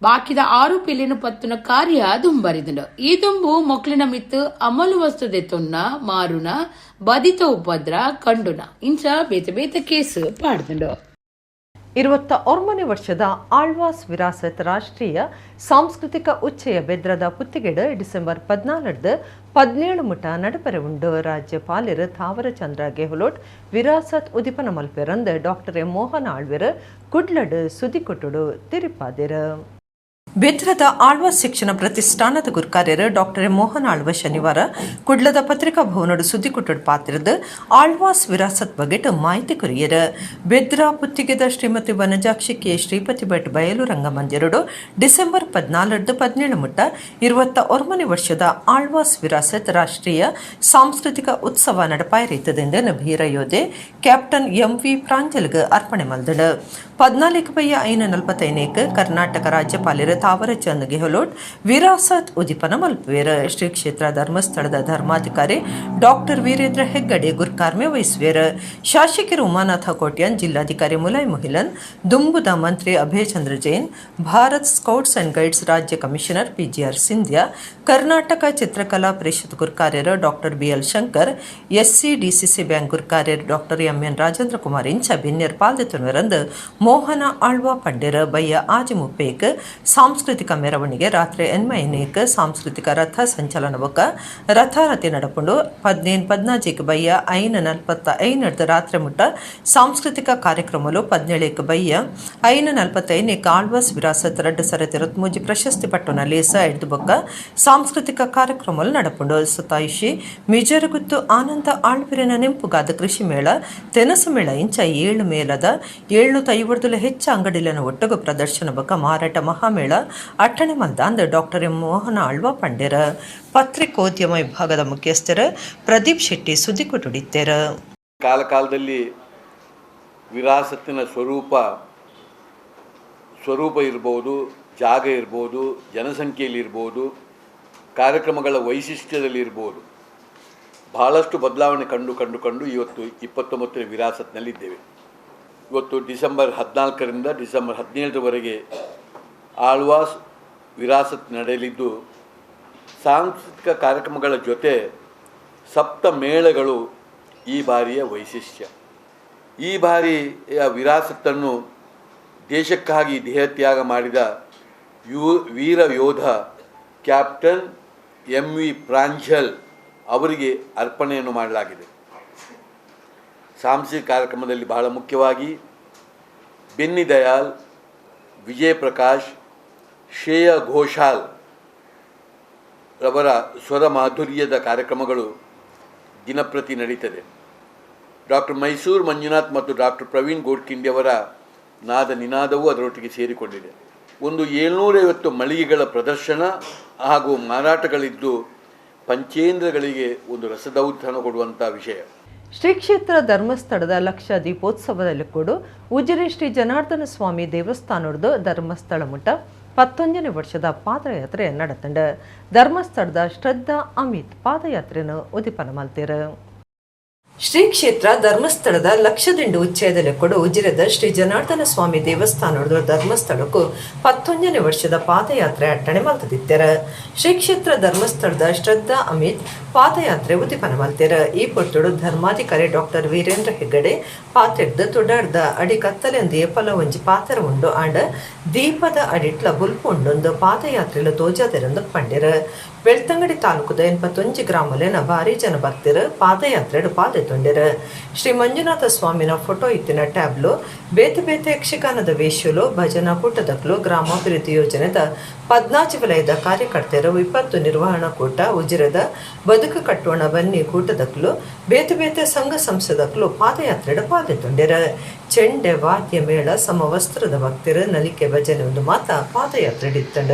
ಬಾಕಿದ ಆರೋಪಿಲಿನ ಪತ್ತುನ ಕಾರ್ಯ ದುಂಬರಿದಂಡು. ಈ ದುಂಬು ಮೊಕ್ಲಿನ ಮಿತ್ತು ಅಮಲು ವಸ್ತು ದೆತ್ತೊನ್ನ ಮಾರುನ ಬದಿತ ಉಪದ್ರ ಕಂಡುನ ಇಂಚ ಬೇತೆ ಬೇತೆ ಕೇಸ್ ಪಾಡ್ದಂಡು. 21 ವರ್ಷದ ಆಳ್ವಾಸ್ ವಿರಾಸತ್ ರಾಷ್ಟ್ರೀಯ ಸಾಂಸ್ಕೃತಿಕ ಉಚ್ಚಯ ಬೆದ್ರದ ಪುತ್ತಿಗೆಡು ಡಿಸೆಂಬರ್ 14 17 ಮುಟ ನಡಪರೆ ಉಂಡು. ರಾಜ್ಯಪಾಲರು ತಾವರಚಂದ್ರ ಗೆಹ್ಲೋಟ್ ವಿರಾಸತ್ ಉದಿಪನ ಮಲ್ಪೆರಂದು ಡಾಕ್ಟರ್ ಮೋಹನ್ ಆಳ್ವೆರ್ ಕುಡ್ಲಡ್ ಸುದಿ ಕೊಟ್ಟುಡು ತಿರುಪಾದಿರು. ಬೆದ್ರದ ಆಳ್ವಾಸ್ ಶಿಕ್ಷಣ ಪ್ರತಿಷ್ಠಾನದ ಗುರುಕಾರ್ಯರು ಡಾಕ್ಟರ್ ಮೋಹನ್ ಆಳ್ವ ಶನಿವಾರ ಕುಡ್ಲದ ಪತ್ರಿಕಾ ಭವನಡು ಸುದ್ದಿ ಕೊಟ್ಟಡು ಪಾತ್ರದ ಆಳ್ವಾಸ್ ವಿರಾಸತ್ ಬಗೆಟ್ ಮಾಹಿತಿ ಕೊರಿಯರ. ಬೆದ್ರ ಪುತ್ತಿಗೆದ ಶ್ರೀಮತಿ ವನಜಾಕ್ಷಿ ಕೆ ಶ್ರೀಪತಿ ಭಟ್ ಬಯಲು ರಂಗಮಂದಿರಡು ಡಿಸೆಂಬರ್ 14 17 ಮುಟ್ಟ 21 ವರ್ಷದ ಆಳ್ವಾಸ್ ವಿರಾಸತ್ ರಾಷ್ಟ್ರೀಯ ಸಾಂಸ್ಕೃತಿಕ ಉತ್ಸವ ನಡಪಾಯಿರಿತದೆಂದು ಭೀರ ಯೋಧೆ ಕ್ಯಾಪ್ಟನ್ MV ಪ್ರಾಂಜಲ್ಗೆ ಅರ್ಪಣೆ ಮಲ್ದಳು. 14/5/45 ಕರ್ನಾಟಕ ರಾಜ್ಯಪಾಲರು ತಾವರಚಂದ್ ಗೆಹ್ಲೋಟ್ ವಿರಾಸತ್ ಉದಿಪನ ಮಲ್ಪುವೇರು. ಶ್ರೀ ಕ್ಷೇತ್ರ ಧರ್ಮಸ್ಥಳದ ಧರ್ಮಾಧಿಕಾರಿ ಡಾಕ್ಟರ್ ವೀರೇಂದ್ರ ಹೆಗ್ಗಡೆ ಗುರ್ಕಾರ್ಮೆ ವಹಿಸುವೇರು. ಶಾಸಕರು ಉಮಾನಾಥ ಕೋಟ್ಯಾನ್, ಜಿಲ್ಲಾಧಿಕಾರಿ ಮುಲೈ ಮೊಹಿಲನ್, ದುಂಬುದ ಮಂತ್ರಿ Abhaya Chandra Jain, Bharat scouts and guides ರಾಜ್ಯ ಕಮಿಷನರ್ PGR ಸಿಂಧ್ಯಾ, ಕರ್ನಾಟಕ ಚಿತ್ರಕಲಾ ಪರಿಷತ್ ಗುರ್ಕಾರ್ಯರು doctor BL Shankar, SCDCC bank ಗುರ್ಕಾರ್ಯರು ಡಾಕ್ಟರ್ MN ರಾಜೇಂದ್ರ ಕುಮಾರ್ ಇಂಚ ಬಿನ್ಯರ್ ಪಾಲ್ದೆತುನರಂದು ಮೋಹನ ಆಳ್ವ ಪಂಡ್ಯರ ಬಯ್ಯ ಆಜಿ ಮುಪ್ಪೇಕ್ ಸಾಂಸ್ಕೃತಿಕ ಮೆರವಣಿಗೆ ರಾತ್ರಿ ಎನ್ಮೈನೇಕ್ ಸಾಂಸ್ಕೃತಿಕ ರಥ ಸಂಚಲನ ಬೊಕ್ಕ ರಥಾರತಿ ನಡಪುಂಡು 14-14 ಬಯ್ಯ 5:45 ರಾತ್ರಿ ಮುಟ್ಟ ಸಾಂಸ್ಕೃತಿಕ ಕಾರ್ಯಕ್ರಮಲು 17 ಬಯ್ಯ 5:45 ಆಳ್ವಾಸ್ ವಿರಾಸತ್ 2023 ಪ್ರಶಸ್ತಿ ಪಟ್ಟುನ ಲೇಸ ಎಡ್ದು ಬೊಕ್ಕ ಸಾಂಸ್ಕೃತಿಕ ಕಾರ್ಯಕ್ರಮಲು ನಡಪುಂಡು. ಸತಾಯಿಷಿ ಮಿಜರಗುತ್ತು ಆನಂದ ಆಳ್ವಿರಿನ ನೆಂಪುಗಾದ ಕೃಷಿ ಮೇಳ ತೆನಸು ಮೇಳ ಇಂಚ 7 ಮೇಲದ 750 ಹೆಚ್ಚು ಅಂಗಡಿಲಿನ ಒಟ್ಟಗು ಪ್ರದರ್ಶನ ಬೊಕ್ಕ ಮಾರಾಟ ಮಹಾಮೇಳ ಅಟ್ಟಣೆ ಮಲ್ದಾಂದ ಡಾಕ್ಟರ್ ಎಂ ಮೋಹನ ಆಳ್ವ ಪಂಡ್ಯರ ಪತ್ರಿಕೋದ್ಯಮ ವಿಭಾಗದ ಮುಖ್ಯಸ್ಥರ ಪ್ರದೀಪ್ ಶೆಟ್ಟಿ ಸುದ್ದಿ ಕೊಟ್ಟುಡಿದ್ದೇರ. ಕಾಲಕಾಲದಲ್ಲಿ ವಿರಾಸತ್ತಿನ ಸ್ವರೂಪ ಇರ್ಬೋದು, ಜಾಗ ಇರ್ಬೋದು, ಜನಸಂಖ್ಯೆಯಲ್ಲಿರ್ಬೋದು, ಕಾರ್ಯಕ್ರಮಗಳ ವೈಶಿಷ್ಟ್ಯದಲ್ಲಿರ್ಬೋದು, ಬಹಳಷ್ಟು ಬದಲಾವಣೆ ಕಂಡು ಇವತ್ತು 29ನೇ ವಿರಾಸತ್ನಲ್ಲಿದ್ದೇವೆ. ಇವತ್ತು ಡಿಸೆಂಬರ್ 14ರಿಂದ ಡಿಸೆಂಬರ್ 17ರವರೆಗೆ ಆಳ್ವಾಸ್ ವಿರಾಸತ್ ನಡೆಯಲಿದ್ದು, ಸಾಂಸ್ಕೃತಿಕ ಕಾರ್ಯಕ್ರಮಗಳ ಜೊತೆ ಸಪ್ತ ಮೇಳಗಳು ಈ ಬಾರಿಯ ವೈಶಿಷ್ಟ್ಯ. ಈ ಬಾರಿಯ ವಿರಾಸತ್ತನ್ನು ದೇಶಕ್ಕಾಗಿ ದೇಹತ್ಯಾಗ ಮಾಡಿದ ವೀರ ಯೋಧ ಕ್ಯಾಪ್ಟನ್ MV ಪ್ರಾಂಜಲ್ ಅವರಿಗೆ ಅರ್ಪಣೆಯನ್ನು ಮಾಡಲಾಗಿದೆ. ಸಾಂಸ್ಕೃತಿಕ ಕಾರ್ಯಕ್ರಮದಲ್ಲಿ ಬಹಳ ಮುಖ್ಯವಾಗಿ ಬೆನ್ನಿ ದಯಾಲ್, ವಿಜಯ್ ಪ್ರಕಾಶ್, ಶ್ರೇಯಾ ಘೋಷಾಲ್ ರವರ ಸ್ವರ ಮಾಧುರ್ಯದ ಕಾರ್ಯಕ್ರಮಗಳು ದಿನಪ್ರತಿ ನಡೀತದೆ. ಡಾಕ್ಟರ್ ಮೈಸೂರು ಮಂಜುನಾಥ್ ಮತ್ತು ಡಾಕ್ಟರ್ ಪ್ರವೀಣ್ ಗೋಡ್ಕಿಂಡಿಯವರ ನಿನಾದವೂ ಅದರೊಟ್ಟಿಗೆ ಸೇರಿಕೊಂಡಿದೆ. ಒಂದು 750 ಮಳಿಗೆಗಳ ಪ್ರದರ್ಶನ ಹಾಗೂ ಮಾರಾಟಗಳಿದ್ದು ಪಂಚೇಂದ್ರಗಳಿಗೆ ಒಂದು ರಸದೌತಣ ಕೊಡುವಂಥ ವಿಷಯ. ಶ್ರೀ ಕ್ಷೇತ್ರ ಧರ್ಮಸ್ಥಳದ ಲಕ್ಷ ದೀಪೋತ್ಸವದಲ್ಲಿ ಕೂಡ ಉಜಿರೆ ಶ್ರೀ ಜನಾರ್ದನ ಸ್ವಾಮಿ ದೇವಸ್ಥಾನದ ಧರ್ಮಸ್ಥಳ ಮುಟ್ಟ 11ನೇ ವರ್ಷದ ಪಾದಯಾತ್ರೆ ನಡೆತಂಡ. ಧರ್ಮಸ್ಥಳದ ಶ್ರದ್ಧಾ ಅಮಿತ್ ಪಾದಯಾತ್ರೆಯನ್ನು ಉದಿಪನ ಮಲ್ತೀರ. ಶ್ರೀ ಕ್ಷೇತ್ರ ಧರ್ಮಸ್ಥಳದ ಲಕ್ಷದಿಂಡು ಉಚ್ಚಯದಲ್ಲಿ ಕೂಡ ಉಜಿರೆದ ಶ್ರೀ ಜನಾರ್ದನ ಸ್ವಾಮಿ ದೇವಸ್ಥಾನದ ಧರ್ಮಸ್ಥಳಕ್ಕೂ 11ನೇ ವರ್ಷದ ಪಾದಯಾತ್ರೆ ಅಟ್ಟಣೆ ಮಲ್ತದಿತ್ತರ. ಶ್ರೀ ಕ್ಷೇತ್ರ ಧರ್ಮಸ್ಥಳದ ಶ್ರದ್ಧಾ ಅಮಿತ್ ಪಾದಯಾತ್ರೆ ಉದಿಪನ ಮಲ್ತೀರ. ಈ ಪೊಟ್ಟುಡು ಧರ್ಮಾಧಿಕಾರಿ ಡಾಕ್ಟರ್ ವೀರೇಂದ್ರ ಹೆಗ್ಗಡೆ ಪಾತ್ರೆಡ್ದು ತುಡಾಡ್ದ ಅಡಿ ಕತ್ತಲೆಂದು ಏಪಲ ಒಂಜಿ ಪಾತ್ರ ಉಂಡು ಆಂಡ ದೀಪದ ಅಡಿಟ್ಲ ಬುಲ್ಪು ಉಂಡೊಂದು ಪಾದಯಾತ್ರೆಲು ತೋಜಾದೆರಂದು ಪಂಡಿರ. ಬೆಳ್ತಂಗಡಿ ತಾಲೂಕದ 81 ಗ್ರಾಮಲೇನ ಭಾರಿ ಜನ ಭಕ್ತರು ಪಾದಯಾತ್ರೆಡು ಪಾದೆತೊಂಡಿರ. ಶ್ರೀ ಮಂಜುನಾಥ ಸ್ವಾಮಿನ ಫೋಟೋ ಇತ್ತಿನ ಟ್ಯಾಬ್ಲು ಬೇತೆ ಬೇತೆ ಯಕ್ಷಗಾನದ ವೇಶ್ಯಲು ಭಜನಾ ಕೂಟದಕ್ಲು ಗ್ರಾಮಾಭಿವೃದ್ಧಿ ಯೋಜನೆದ 14 ವಲಯದ ಕಾರ್ಯಕರ್ತೆಯರು 20 ನಿರ್ವಹಣಾ ಕೂಟ ಉಜಿರದ ಬದುಕು ಕಟ್ಟೋಣ ಬನ್ನಿ ಕೂಟದಕ್ಲು ಬೇತೆ ಬೇತೆ ಸಂಘ ಸಂಸ್ಥದಕ್ಲು ಪಾದಯಾತ್ರೆಡು ಪಾದೆತೊಂಡಿರ. ಚೆಂಡೆ ವಾದ್ಯ ಮೇಳ ಸಮವಸ್ತ್ರದ ಭಕ್ತರು ನಲಿಕೆ ಭಜನೆ ಒಂದು ಮಾತ ಪಾದಯಾತ್ರೆಡಿತ್ತಂಡ.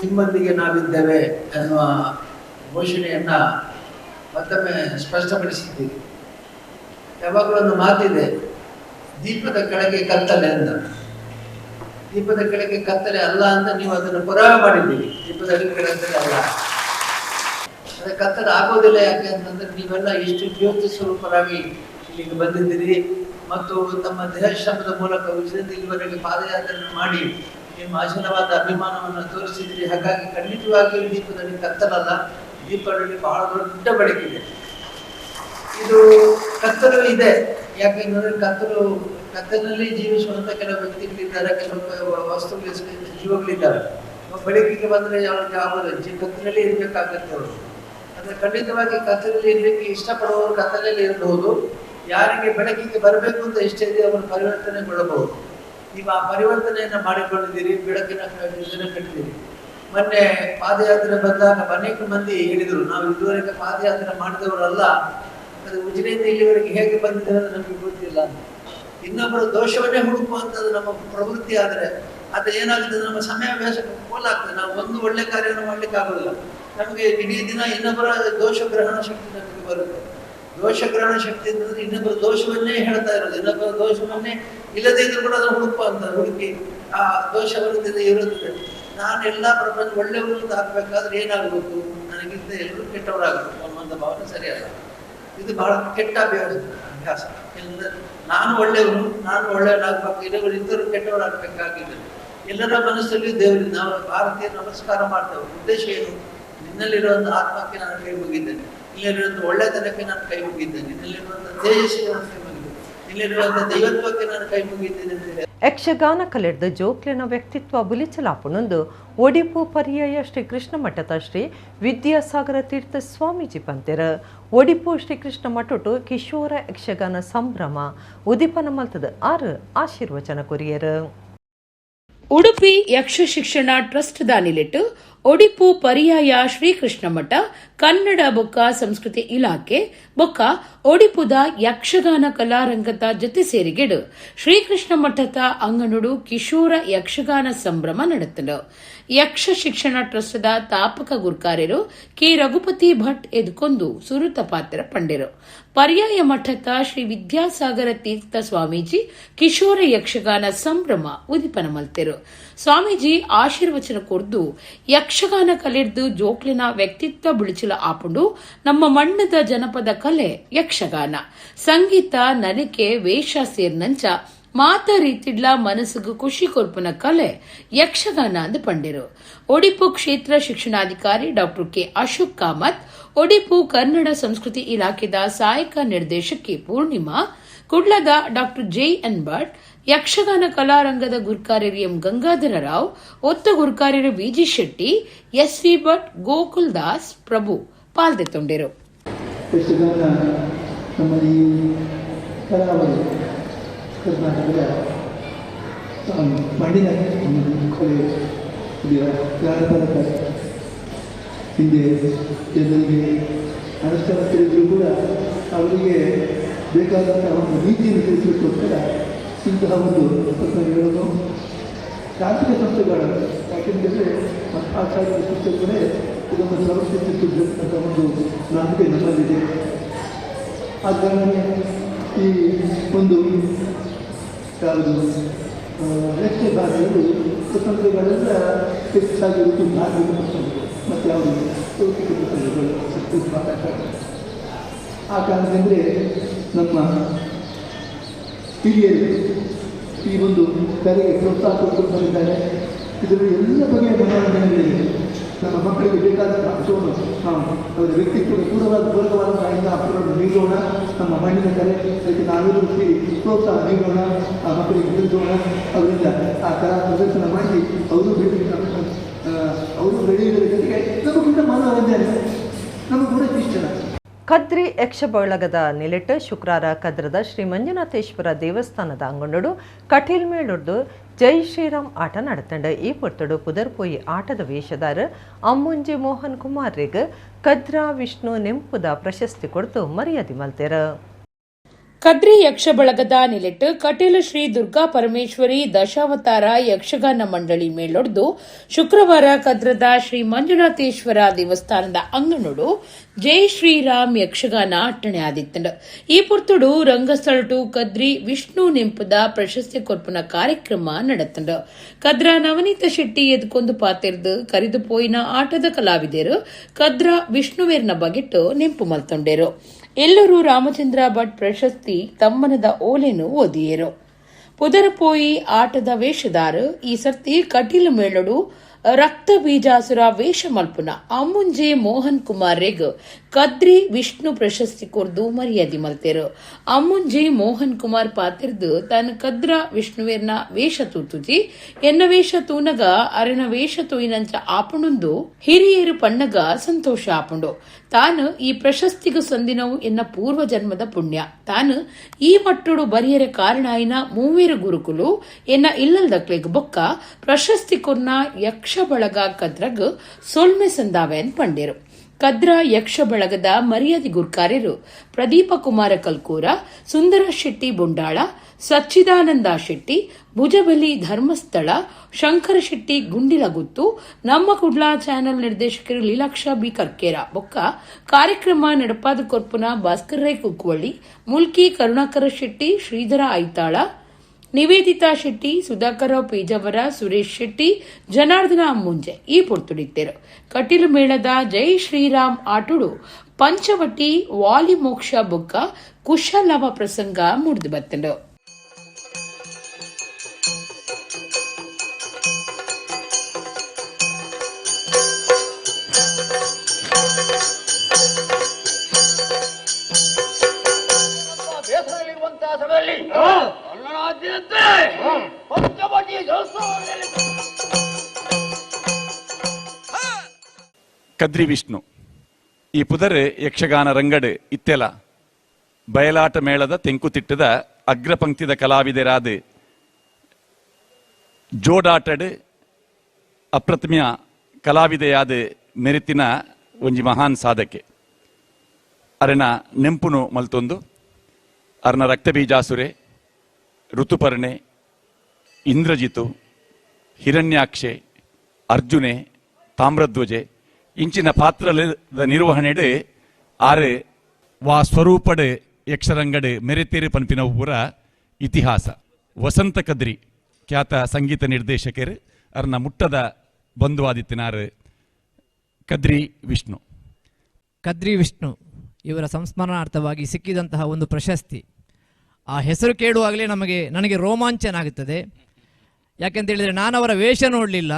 ನಿಮ್ಮೊಂದಿಗೆ ನಾವಿದ್ದೇವೆ ಎನ್ನುವ ಘೋಷಣೆಯನ್ನು ಮತ್ತೊಮ್ಮೆ ಸ್ಪಷ್ಟಪಡಿಸಿದ್ದೀವಿ. ಯಾವಾಗಲೂ ಒಂದು ಮಾತಿದೆ, ದೀಪದ ಕೆಳಗೆ ಕತ್ತಲೆ ಅಂತ. ದೀಪದ ಕೆಳಗೆ ಕತ್ತಲೆ ಅಲ್ಲ ಅಂತ ನೀವು ಅದನ್ನು ಪುರಾವೆ ಮಾಡಿದ್ದೀವಿ. ದೀಪದ ಕೆಳಗೆ ಅಲ್ಲ, ಅದೇ ಕತ್ತಲೆ ಆಗೋದಿಲ್ಲ. ಯಾಕೆ ಅಂತಂದ್ರೆ ನೀವೆಲ್ಲ ಇಷ್ಟು ಜ್ಯೋತಿ ಸ್ವರೂಪರಾಗಿ ಇಲ್ಲಿಗೆ ಬಂದಿದ್ದೀರಿ ಮತ್ತು ತಮ್ಮ ದೇಹಶ್ರಮದ ಮೂಲಕ ಉಜಿರೆಯಿಂದ ಇಲ್ಲಿವರೆಗೆ ಪಾದಯಾತ್ರೆಯನ್ನು ಮಾಡಿ ನಿಮ್ಮ ಅಚಲವಾದ ಅಭಿಮಾನವನ್ನು ತೋರಿಸಿದ್ರಿ. ಹಾಗಾಗಿ ಖಂಡಿತವಾಗಿಯೂ ದೀಪದಲ್ಲಿ ಕತ್ತಲಲ್ಲ, ದೀಪದಲ್ಲಿ ಬಹಳ ದೊಡ್ಡ ಬೆಳಕಿದೆ. ಇದು ಕತ್ತಲು ಇದೆ, ಯಾಕೆಂದ್ರೆ ಕತ್ತಲಿನಲ್ಲಿ ಜೀವಿಸುವಂತ ಕೆಲವು ವ್ಯಕ್ತಿಗಳಿದ್ದಾರೆ, ಕೆಲವು ವಸ್ತುಗಳು ಜೀವಗಳಿದ್ದಾರೆ. ಬೆಳಕಿಗೆ ಬಂದ್ರೆ ಯಾವುದು ಕತ್ತಲಲ್ಲಿ ಇರ್ಬೇಕಾಗತ್ತೆ ಅವರು. ಅಂದ್ರೆ ಖಂಡಿತವಾಗಿ ಕತ್ತಲಲ್ಲಿ ಇರ್ಲಿಕ್ಕೆ ಇಷ್ಟಪಡುವವರು ಕತ್ತಲಲ್ಲಿ ಇರಬಹುದು. ಯಾರಿಗೆ ಬೆಳಕಿಗೆ ಬರಬೇಕು ಅಂತ ಇಷ್ಟ ಇದೆ ಅವರು ಪರಿವರ್ತನೆಗೊಳ್ಳಬಹುದು. ನೀವು ಆ ಪರಿವರ್ತನೆಯನ್ನು ಮಾಡಿಕೊಂಡಿದ್ದೀರಿ, ಬೆಳಕಿನ ಯೋಜನೆ ಕಟ್ಟಿದ್ದೀರಿ. ಮೊನ್ನೆ ಪಾದಯಾತ್ರೆ ಬಂದಾಗ ಅನೇಕ ಮಂದಿ ಹೇಳಿದರು, ನಾವು ಇದುವರೆಗೆ ಪಾದಯಾತ್ರೆ ಮಾಡಿದವರಲ್ಲ, ಅದು ಉಜಿರೆಯಿಂದ ಇಲ್ಲಿವರೆಗೆ ಹೇಗೆ ಬಂದಿದೆ ಅಂತ ನಮಗೆ ಗೊತ್ತಿಲ್ಲ. ಇನ್ನೊಬ್ಬರ ದೋಷವನ್ನೇ ಹುಡುಕುವಂಥದ್ದು ನಮ್ಮ ಪ್ರವೃತ್ತಿ ಆದರೆ ಅದು ಏನಾಗ್ತದೆ, ನಮ್ಮ ಸಮಯಾಭ್ಯಾಸ ಪೋಲಾಗ್ತದೆ. ನಾವು ಒಂದು ಒಳ್ಳೆ ಕಾರ್ಯವನ್ನು ಮಾಡ್ಲಿಕ್ಕೆ ಆಗೋದಿಲ್ಲ. ನಮಗೆ ಇಡೀ ದಿನ ಇನ್ನೊಬ್ಬರ ದೋಷಗ್ರಹಣ ಶಕ್ತಿ ನಮಗೆ ಬರುತ್ತೆ. ದೋಷಗ್ರಹಣ ಶಕ್ತಿ ಅಂತಂದ್ರೆ ಇನ್ನೊಬ್ಬರ ದೋಷವನ್ನೇ ಹೇಳ್ತಾ ಇರೋದು, ಇನ್ನೊಬ್ಬರ ದೋಷವನ್ನೇ ಇಲ್ಲದೇ ಇದ್ರು ಕೂಡ ಅದನ್ನು ಹುಡುಕಿ ಆ ದೋಷವನ್ನು ಇರುತ್ತದೆ. ನಾನೆಲ್ಲ ಪ್ರಪಂಚ ಒಳ್ಳೆಯವರು ಅಂತ ಹಾಕ್ಬೇಕಾದ್ರೆ ಏನಾಗಬೇಕು, ನನಗಿಂತ ಎಲ್ಲರೂ ಕೆಟ್ಟವರಾಗಬೇಕು ಅನ್ನುವಂಥ ಭಾವನೆ ಸರಿಯಲ್ಲ. ಇದು ಬಹಳ ಕೆಟ್ಟ ಅಭ್ಯಾಸ. ನಾನು ಒಳ್ಳೆಯವನಾಗಬೇಕು, ಇತರರು ಕೆಟ್ಟವರಾಗಬೇಕಾಗಿಲ್ಲ. ಎಲ್ಲರ ಮನಸ್ಸಲ್ಲಿ ದೇವರಿಗೆ ನಾವು ಭಾರತೀಯ ನಮಸ್ಕಾರ ಮಾಡ್ತೇವೆ. ಉದ್ದೇಶ ಏನು? ನಿನ್ನಲ್ಲಿರುವಂಥ ಆತ್ಮಕ್ಕೆ ನಾನು ಕೈ ಮುಗಿದ್ದೇನೆ, ಇಲ್ಲಿರುವಂಥ ಒಳ್ಳೆತನಕ್ಕೆ ನಾನು ಕೈ ಮುಗಿದ್ದೇನೆ, ನಿನ್ನಲ್ಲಿರುವಂಥ ತೇಜಸ್ಸಿಗೆ ನಾನು ಕೈ ಮುಗಿದ್ದೇನೆ, ಇಲ್ಲಿರುವಂಥ ದೈವತ್ವಕ್ಕೆ ನಾನು ಕೈ ಮುಗಿದ್ದೇನೆ ಅಂತ ಹೇಳಿ ಯಕ್ಷಗಾನ ಕಲೆಡ್ದು ಜೋಕ್ಲಿನ ವ್ಯಕ್ತಿತ್ವ ಬುಲಿಚಲಾಪುನೊಂದು ಒಡಿಪು ಪರ್ಯಾಯ ಶ್ರೀ ಕೃಷ್ಣ ಮಠದ ಶ್ರೀ ವಿದ್ಯಾಸಾಗರ ತೀರ್ಥ ಸ್ವಾಮೀಜಿ ಪಂತೆರ ಒಡಿಪು ಶ್ರೀ ಕೃಷ್ಣ ಮಠಟು ಕಿಶೋರ ಯಕ್ಷಗಾನ ಸಂಭ್ರಮ ಉದಿಪನ ಮಲ್ತದ ಆಶೀರ್ವಚನ ಕೊರಿಯರು. ಉಡುಪಿ ಯಕ್ಷ ಶಿಕ್ಷಣ ಟ್ರಸ್ಟ್ ದಾನಿಲಿಟ್ಟು ಒಡಿಪು ಪರ್ಯಾಯ ಶ್ರೀಕೃಷ್ಣ ಮಠ ಕನ್ನಡ ಬೊಕ್ಕ ಸಂಸ್ಕೃತಿ ಇಲಾಖೆ ಬೊಕ್ಕ ಒಡಿಪುದ ಯಕ್ಷಗಾನ ಕಲಾರಂಗದ ಜೊತೆ ಸೇರಿಗೆಡು ಶ್ರೀಕೃಷ್ಣ ಮಠದ ಅಂಗನುಡು ಕಿಶೋರ ಯಕ್ಷಗಾನ ಸಂಭ್ರಮ ನಡೆತಲು. ಯಕ್ಷ ಶಿಕ್ಷಣ ಟ್ರಸ್ಟ್ದ ತಾಪಕ ಗುರ್ಕಾರ್ಯರು ಕೆ ರಘುಪತಿ ಭಟ್ ಎದುಕೊಂದು ಸುರುತ ಪಾತ್ರ ಪಂಡೆರು. ಪರ್ಯಾಯ ಮಠದ ಶ್ರೀ ವಿದ್ಯಾಸಾಗರ ತೀರ್ಥ ಸ್ವಾಮೀಜಿ ಕಿಶೋರ ಯಕ್ಷಗಾನ ಸಂಭ್ರಮ ಉದಿಪನ ಮಲ್ತೆರು. ಸ್ವಾಮೀಜಿ ಆಶೀರ್ವಚನ ಕೊರ್ದು ಯಕ್ಷಗಾನ ಕಲೆರ್ದು ಜೋಕ್ಲಿನ ವ್ಯಕ್ತಿತ್ವ ಬಿಳಿಚಲ ಆಪುಂಡು ನಮ್ಮ ಮಣ್ಣದ ಜನಪದ ಕಲೆ ಯಕ್ಷಗಾನ ಸಂಗೀತ ನಲಿಕೆ ವೇಷ ಸೇರ್ನಂಚ ಮಾತ ರೀತಿಡ್ಲ ಮನಸ್ಸಿಗೂ ಖುಷಿ ಕೊರ್ಪುನ ಕಲೆ ಯಕ್ಷಗಾನ ಅಂದು ಪಂಡಿರು. ಒಡಿಪು ಕ್ಷೇತ್ರ ಶಿಕ್ಷಣಾಧಿಕಾರಿ ಡಾಕ್ಟರ್ ಕೆ ಅಶೋಕ್ ಕಾಮತ್, ಒಡಿಪು ಕನ್ನಡ ಸಂಸ್ಕೃತಿ ಇಲಾಖೆದ ಸಹಾಯಕ ನಿರ್ದೇಶಕಿ ಪೂರ್ಣಿಮಾ, ಕುಡ್ಲದ ಡಾಕ್ಟರ್ ಜೆ.ಎನ್. ಭಟ್, ಯಕ್ಷಗಾನ ಕಲಾರಂಗದ ಗುರ್ಕಾರ್ಯರು ಎಂ ಗಂಗಾಧರ ರಾವ್, ಒತ್ತ ಗುರ್ಕಾರ್ಯರು ವಿಜಿ ಶೆಟ್ಟಿ, ಎಸ್.ವಿ. ಭಟ್, ಗೋಕುಲ್ ದಾಸ್ ಪ್ರಭು ಪಾಲ್ದೆತ್ತೊಂಡಿರು. ಕರ್ನಾಟಕದ ಮಣ್ಣಿನ ಕಲೆ ಜಾನಪದ ಹಿಂದೆ ಜನರಿಗೆ ಅನುಷ್ಠಾನ ತಿಳಿದ್ರು ಕೂಡ ಅವರಿಗೆ ಬೇಕಾದಂತಹ ಒಂದು ನೀತಿಯನ್ನು ತಿಳಿಸಲಿಕ್ಕೋಸ್ಕರ ಇಂತಹ ಒಂದು ಪುಸ್ತಕಗಳನ್ನು ತಾಂತ್ರಿಕ ಸಂಸ್ಥೆಗಳು, ಯಾಕೆಂದರೆ ಆಚಾರ್ಯ ಪುಸ್ತಕಗಳೇ ಇದನ್ನು ಸಮರ್ಪಿಸುತ್ತಿದ್ದಂಥ ಒಂದು ನಂಬಿಕೆ ನಮ್ಮಲ್ಲಿದೆ. ಆದ್ದರಿಂದ ಈ ಒಂದು ಯಾವುದು ಯಕ್ಷಗಾನಗಳು ಪುಸ್ತಕಗಳೆಲ್ಲ ಹೆಚ್ಚಾಗಿರುವುದು ಧಾರ್ಮಿಕ ಪುಸ್ತಕಗಳು ಮತ್ತು ಯಾವುದು ಲೌಕಿಕ ಪುಸ್ತಕಗಳು. ಆ ಕಾರಣದಿಂದ ನಮ್ಮ ಹಿರಿಯರು ಈ ಒಂದು ಕಲೆಗೆ ಪ್ರೋತ್ಸಾಹ ಕೊಟ್ಟು ಬಂದಿದ್ದಾರೆ. ಇದರಲ್ಲಿ ಎಲ್ಲ ಬಗೆಯ ಮನೋರಂಜನೆಗಳಿವೆ. ನಮ್ಮ ಮಕ್ಕಳಿಗೆ ಬೇಕಾದ ಅಂಶವನ್ನು ನಾವು ಅವರ ವ್ಯಕ್ತಿತ್ವಕ್ಕೆ ಪೂರ್ವವಾದ ಅಂಶಗಳನ್ನು ನೀಡೋಣ. ನಮ್ಮ ಮಣ್ಣಿನ ಕಲೆ ಅದಕ್ಕೆ ನಾವೆಲ್ಲರೂ ಸೇರಿ ಪ್ರೋತ್ಸಾಹ ನೀಡೋಣ, ಆ ಮಕ್ಕಳಿಗೆ ತಿಳಿಸೋಣ. ಅವರಿಂದ ಆ ಕಲಾ ಪ್ರದರ್ಶನ ಮಾಡಿ ಅವರು ಬೆಳೆಯುವುದರ ಜೊತೆಗೆ ನಮಗೂ ಕೂಡ ಮನೋರಂಜನೆ, ನಮಗೂ ಕೂಡ ಶಿಕ್ಷಣ. ಕದ್ರಿ ಯಕ್ಷ ಬಳಗದ ನೆಲೆಟ್ಟು ಶುಕ್ರವಾರ ಕದ್ರದ ಶ್ರೀ ಮಂಜುನಾಥೇಶ್ವರ ದೇವಸ್ಥಾನದ ಅಂಗನಡು ಕಟೀಲ್ ಮೇಳೊಡ್ದು ಜೈ ಶ್ರೀರಾಮ್ ಆಟ ನಡೆತಂಡ. ಈ ಪೊರ್ತಡು ಪುದರ್ಪೋಯಿ ಆಟದ ವೇಷದಾರ ಅಮ್ಮುಂಜಿ ಮೋಹನ್ ಕುಮಾರ್ರಿಗೆ ಕದ್ರಾ ವಿಷ್ಣು ನೆಂಪುದ ಪ್ರಶಸ್ತಿ ಕೊಡ್ತು ಮರ್ಯಾದೆ ಮಲ್ತೆರ. ಕದ್ರಿ ಯಕ್ಷ ಬಳಗದ ನೆಲೆಟ್ಟು ಕಟೀಲು ಶ್ರೀ ದುರ್ಗಾ ಪರಮೇಶ್ವರಿ ದಶಾವತಾರ ಯಕ್ಷಗಾನ ಮಂಡಳಿ ಮೇಳೊಡ್ದು ಶುಕ್ರವಾರ ಕದ್ರದ ಶ್ರೀ ಮಂಜುನಾಥೇಶ್ವರ ದೇವಸ್ಥಾನದ ಅಂಗನೋಡು ಜೈ ಶ್ರೀರಾಮ್ ಯಕ್ಷಗಾನ ಅಟ್ಟಣೆ ಆದಿತ್ತಂಡ. ಈ ಪೊರ್ತುಡು ರಂಗಸ್ಥಳಟು ಕದ್ರಿ ವಿಷ್ಣು ನೆಂಪುದ ಪ್ರಶಸ್ತಿ ಕೊರ್ಪುನ ಕಾರ್ಯಕ್ರಮ ನಡೆತಂಡ. ಕದ್ರ ನವನೀತ ಶೆಟ್ಟಿ ಎದ್ಕೊಂದು ಪಾತೆರ್ದು ಕರಿದು ಪೋಯಿನ ಆಟದ ಕಲಾವಿದರು ಕದ್ರ ವಿಷ್ಣುವೇರ್ನ ಬಗೆಟ್ಟು ನೆಂಪು ಮಲ್ತೊಂಡೇರು. ಎಲ್ಲರೂ ರಾಮಚಂದ್ರ ಭಟ್ ಪ್ರಶಸ್ತಿ ತಮ್ಮನದ ಓಲೆನು ಓದಿಯರು. ಪುದರಪೋಯಿ ಆಟದ ವೇಷದಾರ ಈ ಸರ್ತಿ ಕಟೀಲು ಮೇಳಡು ರಕ್ತ ಬೀಜಾಸುರ ವೇಷ ಮಲ್ಪುನ ಅಮ್ಮುಂಜೆ ಮೋಹನ್ ಕುಮಾರ್ರೆಗ್ ಕದ್ರಿ ವಿಷ್ಣು ಪ್ರಶಸ್ತಿ ಕೊರ್ದು ಮರ್ಯಾದೆ ಮಲ್ತೇರು. ಅಮ್ಮುಂಜೆ ಮೋಹನ್ ಕುಮಾರ್ ಪಾತಿರ್ದು ತನ್ನ ಕದ್ರ ವಿಷ್ಣುವೇರ್ನ ವೇಷ ತೂತುಜಿ ಎನ್ನ ವೇಷ ತೂನಗ ಅರನ ವೇಷ ತೂಯಿನಂಚ ಆಪುಣುಂದು ಹಿರಿಯರು ಪಣ್ಣಗ ಸಂತೋಷ ಆಪುಂಡು. ತಾನು ಈ ಪ್ರಶಸ್ತಿಗೂ ಸಂದಿನವು ಎನ್ನ ಪೂರ್ವ ಜನ್ಮದ ಪುಣ್ಯ. ತಾನು ಈ ಮಟ್ಟುಡು ಬರಿಯರೆ ಕಾರಣ ಆಯ್ನ ಮೂವೇರು ಗುರುಕುಲು ಎನ್ನ ಇಲ್ಲಲ್ದಕ್ಲೆಗ್ ಬೊಕ್ಕ ಪ್ರಶಸ್ತಿ ಕೊರ್ನ ಯಕ್ಷ ಬಳಗ ಕದ್ರಗ್ ಸೊಲ್ಮೆ ಸಂದಾವೆ ಅನ್ ಪಂಡೇರು. ಕದ್ರಾ ಯಕ್ಷ ಬಳಗದ ಮರ್ಯಾದೆ ಗುರ್ಕಾರ್ಯರು ಪ್ರದೀಪ ಕುಮಾರ ಕಲ್ಕೂರ, ಸುಂದರ ಶೆಟ್ಟಿ ಬೊಂಡಾಳ, ಸಚ್ಚಿದಾನಂದ ಶೆಟ್ಟಿ, ಭುಜಬಲಿ ಧರ್ಮಸ್ಥಳ, ಶಂಕರ ಶೆಟ್ಟಿ ಗುಂಡಿಲಗುತ್ತು, ನಮ್ಮ ಕುಡ್ಲಾ ಚಾನೆಲ್ ನಿರ್ದೇಶಕರು ಲೀಲಾಕ್ಷ ಬಿ ಕರ್ಕೇರ ಬೊಕ್ಕ ಕಾರ್ಯಕ್ರಮ ನಡಪಾದ ಕೊರ್ಪುನ ಭಾಸ್ಕರ್ ರೈ ಕುಕ್ವಳ್ಳಿ, ಮುಲ್ಕಿ ಕರುಣಾಕರ ಶೆಟ್ಟಿ, ಶ್ರೀಧರ ಐತಾಳ, ನಿವೇದಿತಾ ಶೆಟ್ಟಿ, ಸುಧಾಕರ ಪೇಜಾವರ, ಸುರೇಶ್ ಶೆಟ್ಟಿ, ಜನಾರ್ದನ ಮುಂಜೆ ಈ ಪೊರ್ತುಡಿತ್ತರು. ಕಟೀಲು ಮೇಳದ ಜೈ ಶ್ರೀರಾಮ್ ಆಟುಡು ಪಂಚವಟಿ ವಾಲಿ ಮೋಕ್ಷ ಬೊಕ್ಕ ಕುಶಲವ ಪ್ರಸಂಗ ಮುಡಿದು ಬತ್ತಂಡು. ಕದ್ರಿ ವಿಷ್ಣು ಈ ಪುದರೆ ಯಕ್ಷಗಾನ ರಂಗಡ್ ಇತ್ತೆಲ ಬಯಲಾಟ ಮೇಳದ ತೆಂಕುತಿಟ್ಟದ ಅಗ್ರಪಂಕ್ತಿದ ಕಲಾವಿದರಾದ ಜೋಡಾಟಡ್ ಅಪ್ರತಿಮ ಕಲಾವಿದೆಯಾದ ಮೆರಿತಿನ ಒಂಜಿ ಮಹಾನ್ ಸಾಧಕೆ ಅರನ ನೆಂಪುನು ಮಲ್ತೊಂದು ಅರ್ನ ರಕ್ತಬೀಜಾಸುರೆ, ಋತುಪರ್ಣೆ, ಇಂದ್ರಜಿತು, ಹಿರಣ್ಯಾಕ್ಷೆ, ಅರ್ಜುನೆ, ತಾಮ್ರಧ್ವಜೆ ಇಂಚಿನ ಪಾತ್ರದ ನಿರ್ವಹಣೆಡೆ ಆರೆ ವಾ ಸ್ವರೂಪಡೆ ಯಕ್ಷರಂಗಡೆ ಮೆರೆತೇರೆ ಪನ್ಪಿನ ಪೂರ ಇತಿಹಾಸ. ವಸಂತ ಕದ್ರಿ ಖ್ಯಾತ ಸಂಗೀತ ನಿರ್ದೇಶಕರು ಅರ್ನ ಮುಟ್ಟದ ಬಂಧುವಾದಿತ್ತಿನಾರು ಕದ್ರಿ ವಿಷ್ಣು. ಕದ್ರಿ ವಿಷ್ಣು ಇವರ ಸಂಸ್ಮರಣಾರ್ಥವಾಗಿ ಸಿಕ್ಕಿದಂತಹ ಒಂದು ಪ್ರಶಸ್ತಿ. ಆ ಹೆಸರು ಕೇಳುವಾಗಲೇ ನನಗೆ ರೋಮಾಂಚನ ಆಗುತ್ತದೆ. ಯಾಕೆಂತೇಳಿದರೆ ನಾನು ಅವರ ವೇಷ ನೋಡಲಿಲ್ಲ.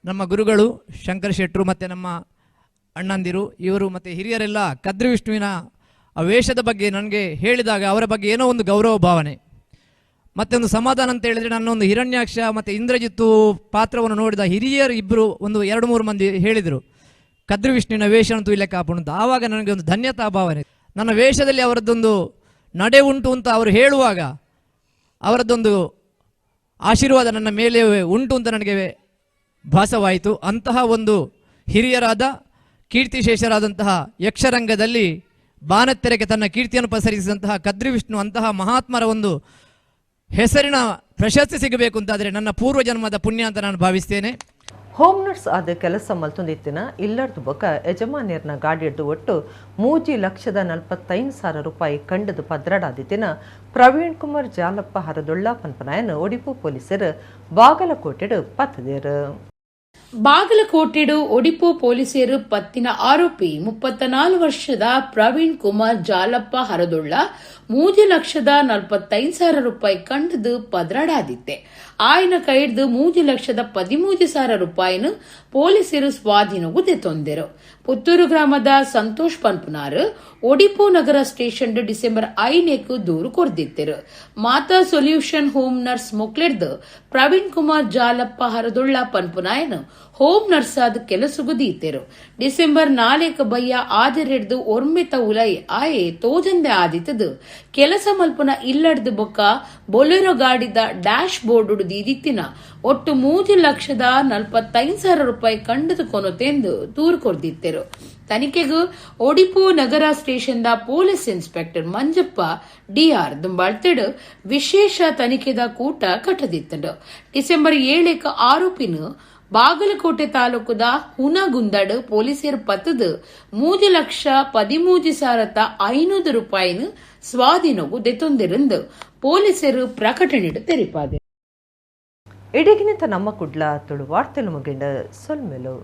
ನಮ್ಮ ಗುರುಗಳು ಶಂಕರ ಶೆಟ್ಟರು ಮತ್ತು ನಮ್ಮ ಅಣ್ಣಂದಿರು ಇವರು ಮತ್ತು ಹಿರಿಯರೆಲ್ಲ ಕದ್ರಿ ವಿಷ್ಣುವಿನ ಆ ವೇಷದ ಬಗ್ಗೆ ನನಗೆ ಹೇಳಿದಾಗ ಅವರ ಬಗ್ಗೆ ಏನೋ ಒಂದು ಗೌರವ ಭಾವನೆ ಮತ್ತು ಒಂದು ಸಮಾಧಾನ ಅಂತ ಹೇಳಿದರೆ, ನನ್ನೊಂದು ಹಿರಣ್ಯಾಕ್ಷ ಮತ್ತು ಇಂದ್ರಜಿತ್ತು ಪಾತ್ರವನ್ನು ನೋಡಿದ ಹಿರಿಯರು ಇಬ್ಬರು ಒಂದು 2-3 ಮಂದಿ ಹೇಳಿದರು ಕದ್ರಿ ವಿಷ್ಣುವಿನ ವೇಷ ಅಂತೂ ಇಲ್ಲೇ ಕಾಪುಣು ಅಂತ. ಆವಾಗ ನನಗೆ ಒಂದು ಧನ್ಯತಾ ಭಾವನೆ. ನನ್ನ ವೇಷದಲ್ಲಿ ಅವರದ್ದೊಂದು ನಡೆ ಉಂಟು ಅಂತ ಅವರು ಹೇಳುವಾಗ ಅವರದ್ದೊಂದು ಆಶೀರ್ವಾದ ನನ್ನ ಮೇಲೆ ಉಂಟು ಅಂತ ನನಗೆ ಭಾಸವಾಯಿತು. ಅಂತಹ ಒಂದು ಹಿರಿಯರಾದ ಕೀರ್ತಿಶೇಷರಾದಂತಹ ಯಕ್ಷರಂಗದಲ್ಲಿ ಬಾನತ್ತೆರೆಗೆ ತನ್ನ ಕೀರ್ತಿಯನ್ನು ಪಸರಿಸಿದಂತಹ ಕದ್ರಿ ವಿಷ್ಣು ಅಂತಹ ಮಹಾತ್ಮರ ಒಂದು ಹೆಸರಿನ ಪ್ರಶಸ್ತಿ ಸಿಗಬೇಕು ಅಂತಾದರೆ ನನ್ನ ಪೂರ್ವ ಜನ್ಮದ ಪುಣ್ಯ ಅಂತ ನಾನು ಭಾವಿಸ್ತೇನೆ. ಹೋಮ್ ನರ್ಸ್ ಆದ ಕೆಲಸ ಮಲ್ತೊಂದಿತ್ತಿನ ಇಲ್ಲರ್ದು ಬೊಕ ಯಜಮಾನ್ಯರ್ನ ಗಾಡಿಯಡ್ದು ಒಟ್ಟು 3,45,000 ರೂಪಾಯಿ ಕಂಡದು ಪದ್ರಡಾದಿತ್ತಿನ ಪ್ರವೀಣ್ ಕುಮಾರ್ ಜಾಲಪ್ಪ ಹರದೊಳ್ಳ ಪನ್ಪನಾಯನ ಒಡಿಪು ಪೊಲೀಸರು ಬಾಗಲಕೋಟೆಡು ಪತ್ತದೇರು. ಬಾಗಲಕೋಟೆಡು ಒಡಿಪು ಪೊಲೀಸರು ಪತ್ತಿನ ಆರೋಪಿ 34 ವರ್ಷದ ಪ್ರವೀಣ್ ಕುಮಾರ್ ಜಾಲಪ್ಪ ಹರದೊಳ್ಳ 3,45,000 ರೂಪಾಯಿ ಕಂಡದು ಪದ್ರಡಾದಿತ್ತೆ. ಆಯ್ನ ಕೈಡ್ದು 3,13,000 ರೂಪಾಯಿನ ಪೊಲೀಸರು ಸ್ವಾಧೀನಗೂ ತೊಂದರು. ಪುತ್ತೂರು ಗ್ರಾಮದ ಸಂತೋಷ್ ಪನ್ಪುನಾರ್ ಒಡಿಪು ನಗರ ಸ್ಟೇಷನ್ ಡಿಸೆಂಬರ್ 5 ದೂರು ಕೊರ್ದಿತ್ತರು. ಮಾತಾ ಸೊಲ್ಯೂಷನ್ ಹೋಮ್ ನರ್ಸ್ ಮೊಕ್ಲೆಡ್ದು ಪ್ರವೀಣ್ ಕುಮಾರ್ ಜಾಲಪ್ಪ ಹರದೊಳ್ಳ ಪನ್ಪುನಾಯನ್ ಹೋಮ್ ನರ್ಸ್ ಆದ ಕೆಲಸಗುದೀತೆರು. ಡಿಸೆಂಬರ್ 4 ಬಯ್ಯ ಆದರೆಡ್ದು ಒರ್ಮೆತ ಉಲೈ ಆಯೆ ತೋಜಂದೆ ಆದಿತ್ತದು ಕೆಲಸ ಮಲ್ಪುನ ಇಲ್ಲಡ್ದು ಬೊಕ್ಕ ಬೊಲೆರೋ ಗಾಡಿದ ಡ್ಯಾಶ್ ಬೋರ್ಡ್ ದೀದಿತ್ತಿನ ಒಟ್ಟು 3,45,000 ರೂಪಾಯಿ ಕಂಡದು ಕೊನೊತೆಂದು ದೂರು ಕೊರ್ದಿತ್ತೆರು. ತನಿಖೆಗೂ ಒಡಿಪು ನಗರ ಸ್ಟೇಷನ್ದ ಪೊಲೀಸ್ ಇನ್ಸ್ಪೆಕ್ಟರ್ ಮಂಜಪ್ಪ ಡಿಆರ್ ದುಂಬಾಳ್ತೆಡು ವಿಶೇಷ ತನಿಖೆದ ಕೂಟ ಕಟ್ಟದಿತ್ತಂಡು. ಡಿಸೆಂಬರ್ 7 ಆರೋಪಿನ ಬಾಗಲಕೋಟೆ ತಾಲೂಕುದ ಹುನಗುಂದಡ್ ಪೊಲೀಸರು ಪತ್ತದು 3,13,500 ರೂಪಾಯಿನ ಸ್ವಾಧೀನಗೂ ದೆತೊಂದಿರಂದು ಪೊಲೀಸರು ಪ್ರಕಟಣೆ ತೆರಿಪಾದೆ. ಇಡಗಿನಿಂದ ನಮ್ಮ ಕುಡ್ಲ ತುಳು ವಾರ್ತೆಲು ಮುಗಿಂಡ ಸೊಲ್ಮೆಲು.